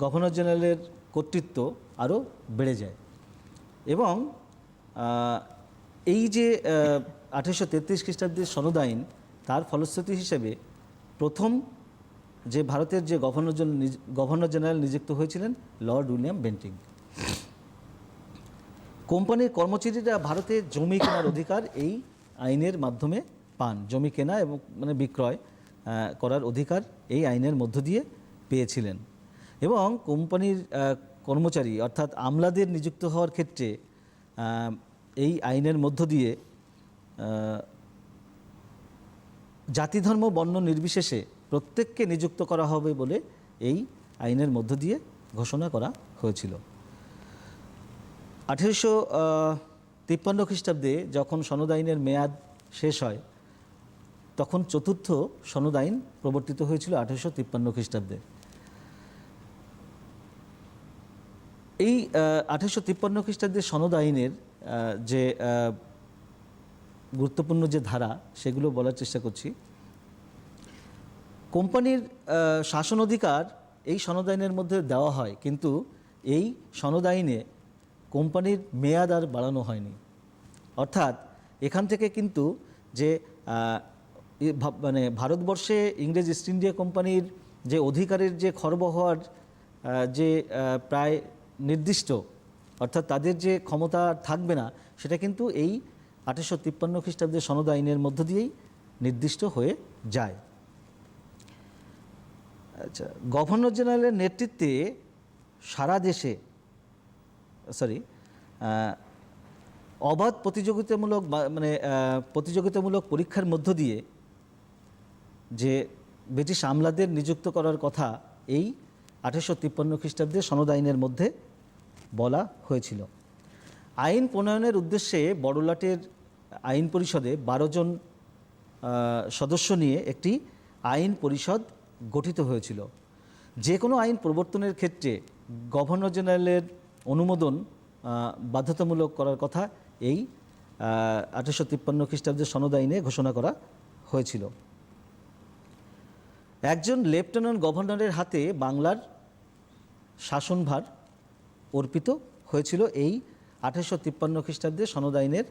গভর্নর জেনারেলের কর্তৃত্ব আরও বেড়ে যায় এবং এই যে 1833 খ্রিস্টাব্দের সনদ আইন তার ফলশ্রুতি হিসেবে প্রথম যে ভারতের যে গভর্নর জেনারেল নিযুক্ত হয়েছিলেন লর্ড উইলিয়াম বেন্টিং। কোম্পানির কর্মচারীরা ভারতে জমি কেনার অধিকার এই আইনের মাধ্যমে পান। জমি কেনা এবং মানে বিক্রয় করার অধিকার এই আইনের মধ্য দিয়ে পেয়েছিলেন এবং কোম্পানির কর্মচারী অর্থাৎ আমলাদের নিযুক্ত হওয়ার ক্ষেত্রে এই আইনের মধ্য দিয়ে জাতি ধর্ম বর্ণ নির্বিশেষে প্রত্যেককে নিযুক্ত করা হবে বলে এই আইনের মধ্য দিয়ে ঘোষণা করা হয়েছিল। 1853 খ্রিস্টাব্দে যখন সনদ আইনের মেয়াদ শেষ হয় তখন চতুর্থ সনদ আইন প্রবর্তিত হয়েছিল 1853 খ্রিস্টাব্দে। এই 1853 খ্রিস্টাব্দের সনদ আইনের যে গুরুত্বপূর্ণ যে ধারা সেগুলো বলার চেষ্টা করছি। কোম্পানির শাসন অধিকার এই সনদ আইনের মধ্যে দেওয়া হয়, কিন্তু এই সনদ আইনে কোম্পানির মেয়াদ আর বাড়ানো হয়নি। অর্থাৎ এখান থেকে কিন্তু যে মানে ভারতবর্ষে ইংরেজ ইস্ট ইন্ডিয়া কোম্পানির যে অধিকারের যে খর্ব হওয়ার যে প্রায় নির্দিষ্ট, অর্থাৎ তাদের যে ক্ষমতা থাকবে না, সেটা কিন্তু এই 1853 খ্রিস্টাব্দের সনদ আইনের মধ্য দিয়েই নির্দিষ্ট হয়ে যায়। আচ্ছা, গভর্নর জেনারেলের নেতৃত্বে সারা দেশে অবাধ প্রতিযোগিতামূলক পরীক্ষার মধ্য দিয়ে যে ব্রিটিশ আমলাদের নিযুক্ত করার কথা এই 1853 খ্রিস্টাব্দের সনদ আইনের মধ্যে বলা হয়েছিল। আইন প্রণয়নের উদ্দেশ্যে বড়লাটের আইন পরিষদে 12 জন সদস্য নিয়ে একটি আইন পরিষদ গঠিত হয়েছিল। যে কোনো আইন প্রবর্তনের ক্ষেত্রে গভর্নর জেনারেলের অনুমোদন বাধ্যতামূলক করার কথা এই 1853 খ্রিস্টাব্দের সনদ আইনে ঘোষণা করা হয়েছিল। একজন লেফটেন্যান্ট গভর্নরের হাতে বাংলার শাসনভার অর্পিত হয়েছিল এই 1853 খ্রিস্টাব্দের সনদ আইনের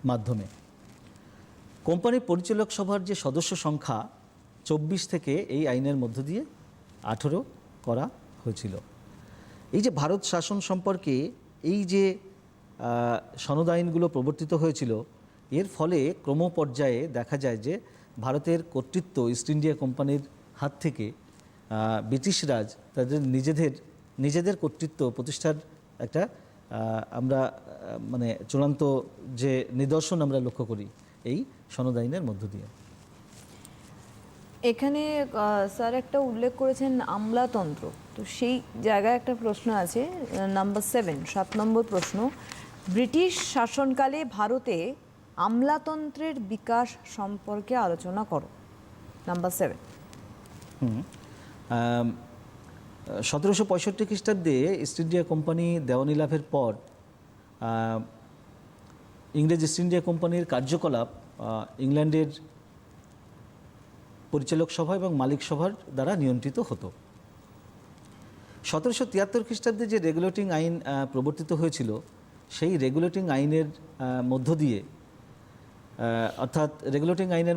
মাধ্যমে। কোম্পানির পরিচালক সভার যে সদস্য সংখ্যা 24 থেকে এই আইনের মধ্য দিয়ে 18 করা হয়েছিল। এই যে ভারত শাসন সম্পর্কে এই যে সনদ আইনগুলো প্রবর্তিত হয়েছিল, এর ফলে ক্রমপর্যায়ে দেখা যায় যে ভারতের কর্তৃত্ব ইস্ট ইন্ডিয়া কোম্পানির হাত থেকে ব্রিটিশ রাজ তাদের নিজেদের কর্তৃত্ব প্রতিষ্ঠার একটা আমরা মানে চূড়ান্ত যে নিদর্শন আমরা লক্ষ্য করি এই সনদ আইনের মধ্য দিয়ে। এখানে স্যার একটা উল্লেখ করেছেন আমলাতন্ত্র, তো সেই জায়গায় একটা প্রশ্ন আছে, নাম্বার 7 নম্বর প্রশ্ন, ব্রিটিশ শাসনকালে ভারতে আমলাতন্ত্রের বিকাশ সম্পর্কে আলোচনা করো। নাম্বার 7। 1765 খ্রিস্টাব্দে ইস্ট ইন্ডিয়া কোম্পানি দেওয়ানি লাভের পর ইংরেজ ইস্ট ইন্ডিয়া কোম্পানির কার্যকলাপ ইংল্যান্ডের পরিচালক সভা এবং মালিক সভার দ্বারা নিয়ন্ত্রিত হতো। 1773 খ্রিস্টাব্দে যে রেগুলেটিং আইন প্রবর্তিত হয়েছিল, সেই রেগুলেটিং আইনের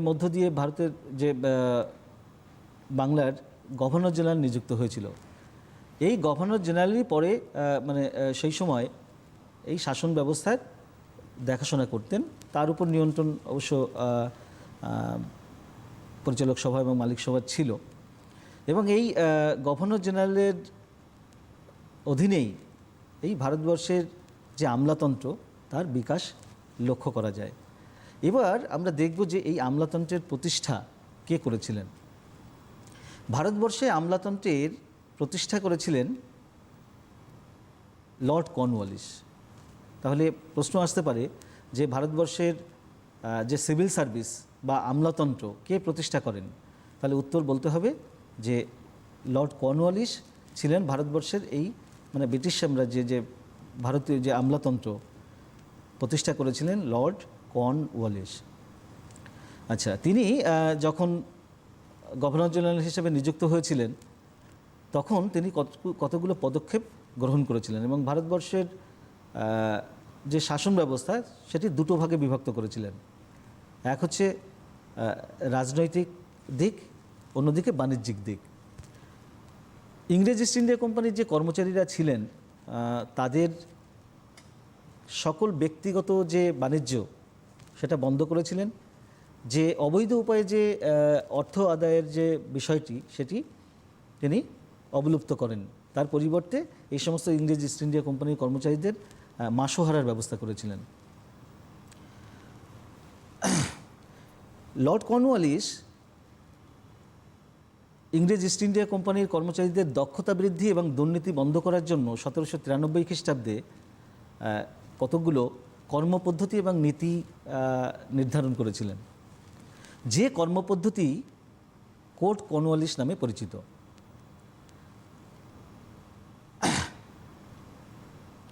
মধ্য দিয়ে ভারতের যে বাংলার গভর্নর জেনারেল নিযুক্ত হয়েছিল, এই গভর্নর জেনারেলই পরে মানে সেই সময় এই শাসন ব্যবস্থার দেখাশোনা করতেন। তার উপর নিয়ন্ত্রণ অবশ্য পরিচালক সভা এবং মালিক সভা ছিল। এবং এই গভর্নর জেনারেলের অধীনেই এই ভারতবর্ষের যে আমলাতন্ত্র তার বিকাশ লক্ষ্য করা যায়। এবার আমরা দেখব যে এই আমলাতন্ত্রের প্রতিষ্ঠা কে করেছিলেন। ভারতবর্ষে আমলাতন্ত্রের প্রতিষ্ঠা করেছিলেন লর্ড কর্নওয়ালিস। তাহলে প্রশ্ন আসতে পারে যে ভারতবর্ষের যে সিভিল সার্ভিস বা আমলাতন্ত্র কে প্রতিষ্ঠা করেন, তাহলে উত্তর বলতে হবে যে লর্ড কর্নওয়ালিস ছিলেন ভারতবর্ষের এই মানে ব্রিটিশ সাম্রাজ্যে যে ভারতীয় যে আমলাতন্ত্র প্রতিষ্ঠা করেছিলেন লর্ড কর্নওয়ালিস। আচ্ছা, তিনি যখন গভর্নর জেনারেল হিসেবে নিযুক্ত হয়েছিলেন তখন তিনি কতগুলো পদক্ষেপ গ্রহণ করেছিলেন এবং ভারতবর্ষের যে শাসন ব্যবস্থা সেটি দুটো ভাগে বিভক্ত করেছিলেন। এক হচ্ছে রাজনৈতিক দিক, অন্যদিকে বাণিজ্যিক দিক। ইংরেজ ইস্ট ইন্ডিয়া কোম্পানির যে কর্মচারীরা ছিলেন তাদের সকল ব্যক্তিগত যে বাণিজ্য সেটা বন্ধ করেছিলেন। যে অবৈধ উপায়ে যে অর্থ আদায়ের যে বিষয়টি সেটি তিনি অবলুপ্ত করেন। তার পরিবর্তে এই সমস্ত ইংরেজ ইস্ট ইন্ডিয়া কোম্পানির কর্মচারীদের মাসোহারার ব্যবস্থা করেছিলেন। লর্ড কর্নওয়ালিস ইংরেজ ইস্ট ইন্ডিয়া কোম্পানির কর্মচারীদের দক্ষতা বৃদ্ধি এবং দুর্নীতি বন্ধ করার জন্য 1793 খ্রিস্টাব্দে কতকগুলো কর্মপদ্ধতি এবং নীতি নির্ধারণ করেছিলেন, যে কর্মপদ্ধতি কোড কর্নওয়ালিস নামে পরিচিত।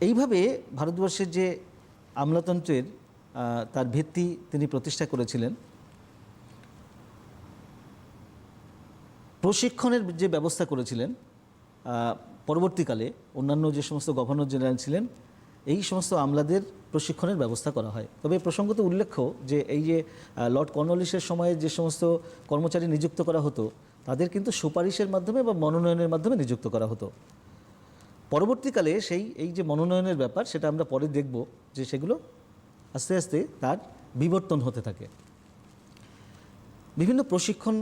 এইভাবে ভারতবর্ষের যে আমলাতন্ত্রের তার ভিত্তি তিনি প্রতিষ্ঠা করেছিলেন। প্রশিক্ষণের যে ব্যবস্থা করেছিলেন, পরবর্তীকালে অন্যান্য যে সমস্ত গভর্নর জেনারেল ছিলেন এই সমস্ত আমলাদের প্রশিক্ষণের ব্যবস্থা করা হয়। তবে প্রসঙ্গত উল্লেখ্য যে এই যে লর্ড কর্নওয়ালিসের সময়ে যে সমস্ত কর্মচারী নিযুক্ত করা হতো তাদের কিন্তু সুপারিশের মাধ্যমে বা মনোনয়নের মাধ্যমে নিযুক্ত করা হতো। পরবর্তীকালে এই যে মনোনয়নের ব্যাপার সেটা আমরা পরে দেখব যে সেগুলো আস্তে আস্তে তার বিবর্তন হতে থাকে। বিভিন্ন প্রশিক্ষণ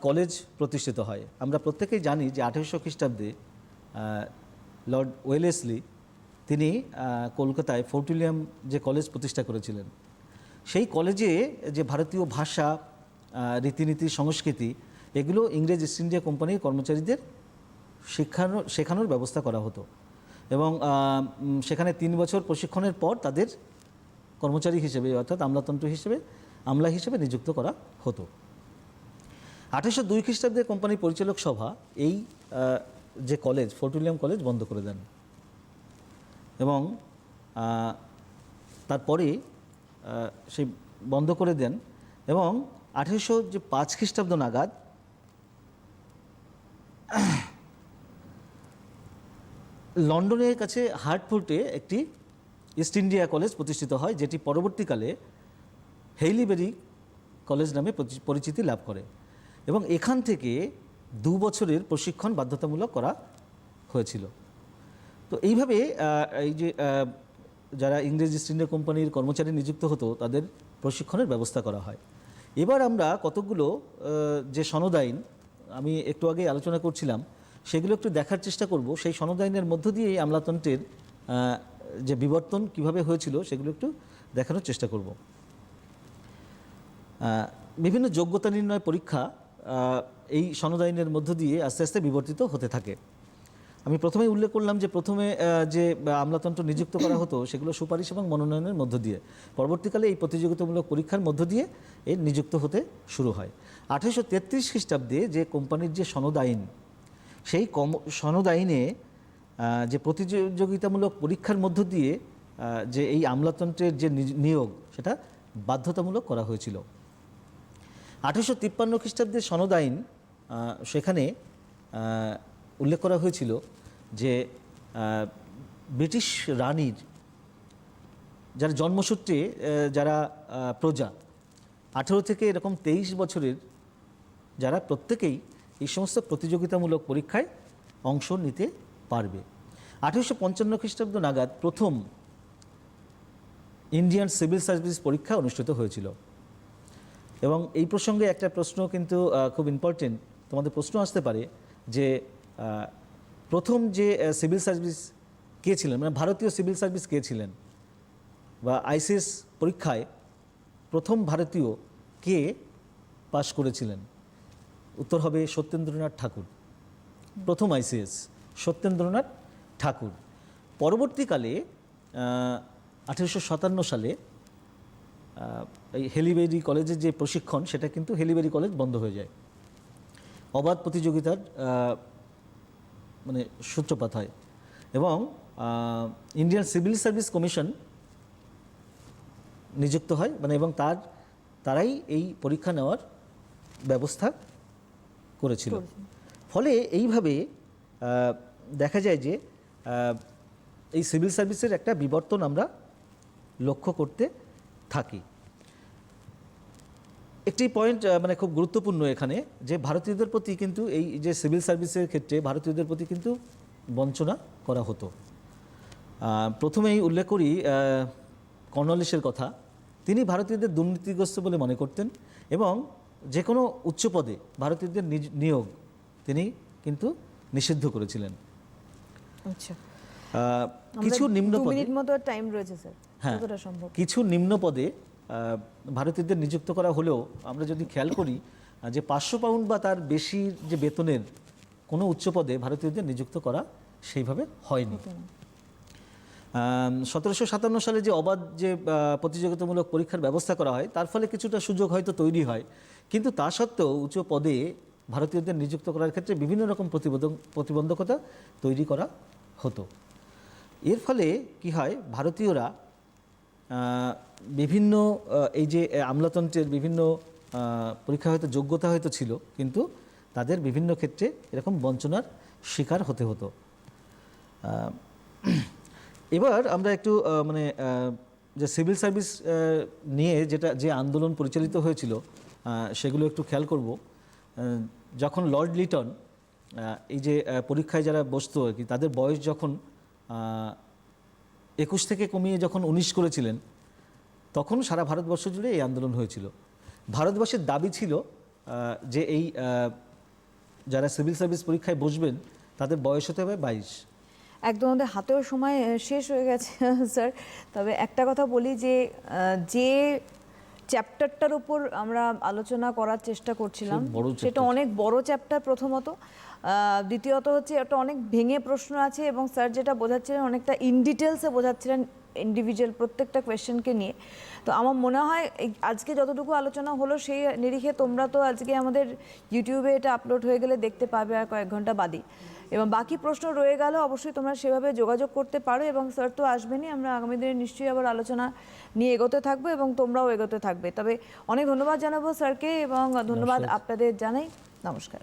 কলেজ প্রতিষ্ঠিত হয়। আমরা প্রত্যেকেই জানি যে 1800 খ্রিস্টাব্দে লর্ড ওয়েলেসলি তিনি কলকাতায় ফোর্ট উইলিয়াম যে কলেজ প্রতিষ্ঠা করেছিলেন, সেই কলেজে যে ভারতীয় ভাষা, রীতিনীতি, সংস্কৃতি এগুলো ইংরেজ ইস্ট ইন্ডিয়া কোম্পানির কর্মচারীদের শেখানোর ব্যবস্থা করা হতো এবং সেখানে 3 বছর প্রশিক্ষণের পর তাদের কর্মচারী হিসেবে অর্থাৎ আমলা হিসেবে নিযুক্ত করা হতো। 1802 খ্রিস্টাব্দে কোম্পানির পরিচালক সভা এই যে কলেজ ফোর্ট উইলিয়াম কলেজ বন্ধ করে দেন এবং তারপরে সেই বন্ধ করে দেন এবং 1805 খ্রিস্টাব্দ নাগাদ লন্ডনের কাছে হার্টফোর্টে একটি ইস্ট ইন্ডিয়া কলেজ প্রতিষ্ঠিত হয়, যেটি পরবর্তীকালে হেইলিবেরি কলেজ নামে পরিচিতি লাভ করে এবং এখান থেকে 2 বছরের প্রশিক্ষণ বাধ্যতামূলক করা হয়েছিল। তো এইভাবে এই যে যারা ইংরেজ ইস্ট ইন্ডিয়া কোম্পানির কর্মচারী নিযুক্ত হতো তাদের প্রশিক্ষণের ব্যবস্থা করা হয়। এবার আমরা কতগুলো যে সনদ আইন আমি একটু আগে আলোচনা করছিলাম সেগুলো একটু দেখার চেষ্টা করব। সেই সনদ আইনের মধ্য দিয়ে এই আমলাতন্ত্রের যে বিবর্তন কিভাবে হয়েছিল সেগুলো একটু দেখানোর চেষ্টা করব। বিভিন্ন যোগ্যতা নির্ণয় পরীক্ষা এই সনদ আইনের মধ্য দিয়ে আস্তে আস্তে বিবর্তিত হতে থাকে। আমি প্রথমেই উল্লেখ করলাম যে প্রথমে যে আমলাতন্ত্র নিযুক্ত করা হতো সেগুলো সুপারিশ এবং মনোনয়নের মধ্য দিয়ে, পরবর্তীকালে এই প্রতিযোগিতামূলক পরীক্ষার মধ্য দিয়ে এর নিযুক্ত হতে শুরু হয়। 1833 খ্রিস্টাব্দে যে কোম্পানির যে সনদ আইন, সেই সনদ আইনে যে প্রতিযোগিতামূলক পরীক্ষার মধ্য দিয়ে যে এই আমলাতন্ত্রের যে নিয়োগ সেটা বাধ্যতামূলক করা হয়েছিল। 1853 খ্রিস্টাব্দের সনদ আইন সেখানে উল্লেখ করা হয়েছিল যে ব্রিটিশ রানীর যারা জন্মসূত্রে যারা প্রজা 18 থেকে এরকম 23 বছরের যারা প্রত্যেকেই এই সমস্ত প্রতিযোগিতামূলক পরীক্ষায় অংশ নিতে পারবে। 1855 খ্রিস্টাব্দ নাগাদ প্রথম ইন্ডিয়ান সিভিল সার্ভিস পরীক্ষা অনুষ্ঠিত হয়েছিল এবং এই প্রসঙ্গে একটা প্রশ্ন কিন্তু খুব ইম্পর্টেন্ট, তোমাদের প্রশ্ন আসতে পারে যে প্রথম যে সিভিল সার্ভিস কে ছিলেন, মানে ভারতীয় সিভিল সার্ভিস কে ছিলেন, বা আইসিএস পরীক্ষায় প্রথম ভারতীয় কে পাশ করেছিলেন? উত্তর হবে সত্যেন্দ্রনাথ ঠাকুর। প্রথম আইসিএস সত্যেন্দ্রনাথ ঠাকুর। পরবর্তীকালে 1857 সালে এই হেলিবেরি কলেজের যে প্রশিক্ষণ, সেটা কিন্তু হেলিবেরি কলেজ বন্ধ হয়ে যায়। অবাধ প্রতিযোগিতার মানে সূত্রপাত হয় এবং ইন্ডিয়ান সিভিল সার্ভিস কমিশন নিযুক্ত হয়, মানে এবং তারাই এই পরীক্ষা নেওয়ার ব্যবস্থা করেছিল। ফলে এইভাবে দেখা যায় যে এই সিভিল সার্ভিসের একটা বিবর্তন আমরা লক্ষ্য করতে থাকি। একটি পয়েন্ট মানে খুব গুরুত্বপূর্ণ এখানে, যে ভারতীয়দের প্রতি কিন্তু এই যে সিভিল সার্ভিসের ক্ষেত্রে ভারতীয়দের প্রতি কিন্তু বঞ্চনা করা হতো। প্রথমেই উল্লেখ করি কর্নওয়ালিসের কথা। তিনি ভারতীয়দের দুর্নীতিগ্রস্ত বলে মনে করতেন এবং যে কোনো উচ্চ পদে ভারতীয়দের নিয়োগ তিনি কিন্তু নিষিদ্ধ করেছিলেন। আচ্ছা, কিছু নিম্ন পদে, 2 মিনিট মতো টাইম রয়েছে স্যার, হ্যাঁ, কতটা সম্ভব? কিছু নিম্ন পদে ভারতীয়দের নিযুক্ত করা হলেও আমরা যদি খেয়াল করি যে 500 পাউন্ড বা তার বেশি যে বেতনের কোনো উচ্চ পদে ভারতীয়দের নিযুক্ত করা সেইভাবে হয়নি। 1757 সালে যে অবাধ যে প্রতিযোগিতামূলক পরীক্ষার ব্যবস্থা করা হয়, তার ফলে কিছুটা সুযোগ হয়তো তৈরি হয়, কিন্তু তা সত্ত্বেও উচ্চ পদে ভারতীয়দের নিযুক্ত করার ক্ষেত্রে বিভিন্ন রকম প্রতিবন্ধকতা তৈরি করা হতো। এর ফলে কি হয়, ভারতীয়রা বিভিন্ন এই যে আমলাতন্ত্রের বিভিন্ন পরীক্ষা হয়তো যোগ্যতা হয়তো ছিল, কিন্তু তাদের বিভিন্ন ক্ষেত্রে এরকম বঞ্চনার শিকার হতে হতো। এবার আমরা একটু মানে যে সিভিল সার্ভিস নিয়ে যে আন্দোলন পরিচালিত হয়েছিল সেগুলো একটু খেয়াল করব। যখন লর্ড লিটন এই যে পরীক্ষায় যারা বসতো আর কি, তাদের বয়স যখন 21 থেকে কমিয়ে যখন 19 করেছিলেন, তখন সারা ভারতবর্ষ জুড়ে এই আন্দোলন হয়েছিল। ভারতবর্ষের দাবি ছিল যে এই যারা সিভিল সার্ভিস পরীক্ষায় বসবেন তাদের বয়স হতে হবে 22। একদম আমাদের হাতেও সময় শেষ হয়ে গেছে স্যার। তবে একটা কথা বলি যে যে চ্যাপ্টারটার উপর আমরা আলোচনা করার চেষ্টা করছিলাম সেটা অনেক বড় চ্যাপ্টার প্রথমত, দ্বিতীয়ত হচ্ছে এটা অনেক ভেঙে প্রশ্ন আছে এবং স্যার যেটা বোঝাচ্ছিলেন অনেকটা ইন ডিটেলসে বোঝাচ্ছিলেন ইন্ডিভিজুয়াল প্রত্যেকটা কোয়েশ্চেনকে নিয়ে। তো আমার মনে হয় আজকে যতটুকু আলোচনা হলো সেই নিরিখে তোমরা তো আজকে আমাদের ইউটিউবে এটা আপলোড হয়ে গেলে দেখতে পাবে আর কয়েক ঘন্টা বাদই, এবং বাকি প্রশ্ন রয়ে গেল অবশ্যই তোমরা সেভাবে যোগাযোগ করতে পারো। এবং স্যার তো আসবেনই, আমরা আগামী দিনে নিশ্চয়ই আবার আলোচনা নিয়ে এগোতে থাকবো এবং তোমরাও এগোতে থাকবে। তবে অনেক ধন্যবাদ জানাবো স্যারকে এবং ধন্যবাদ আপনাদের জানাই। নমস্কার।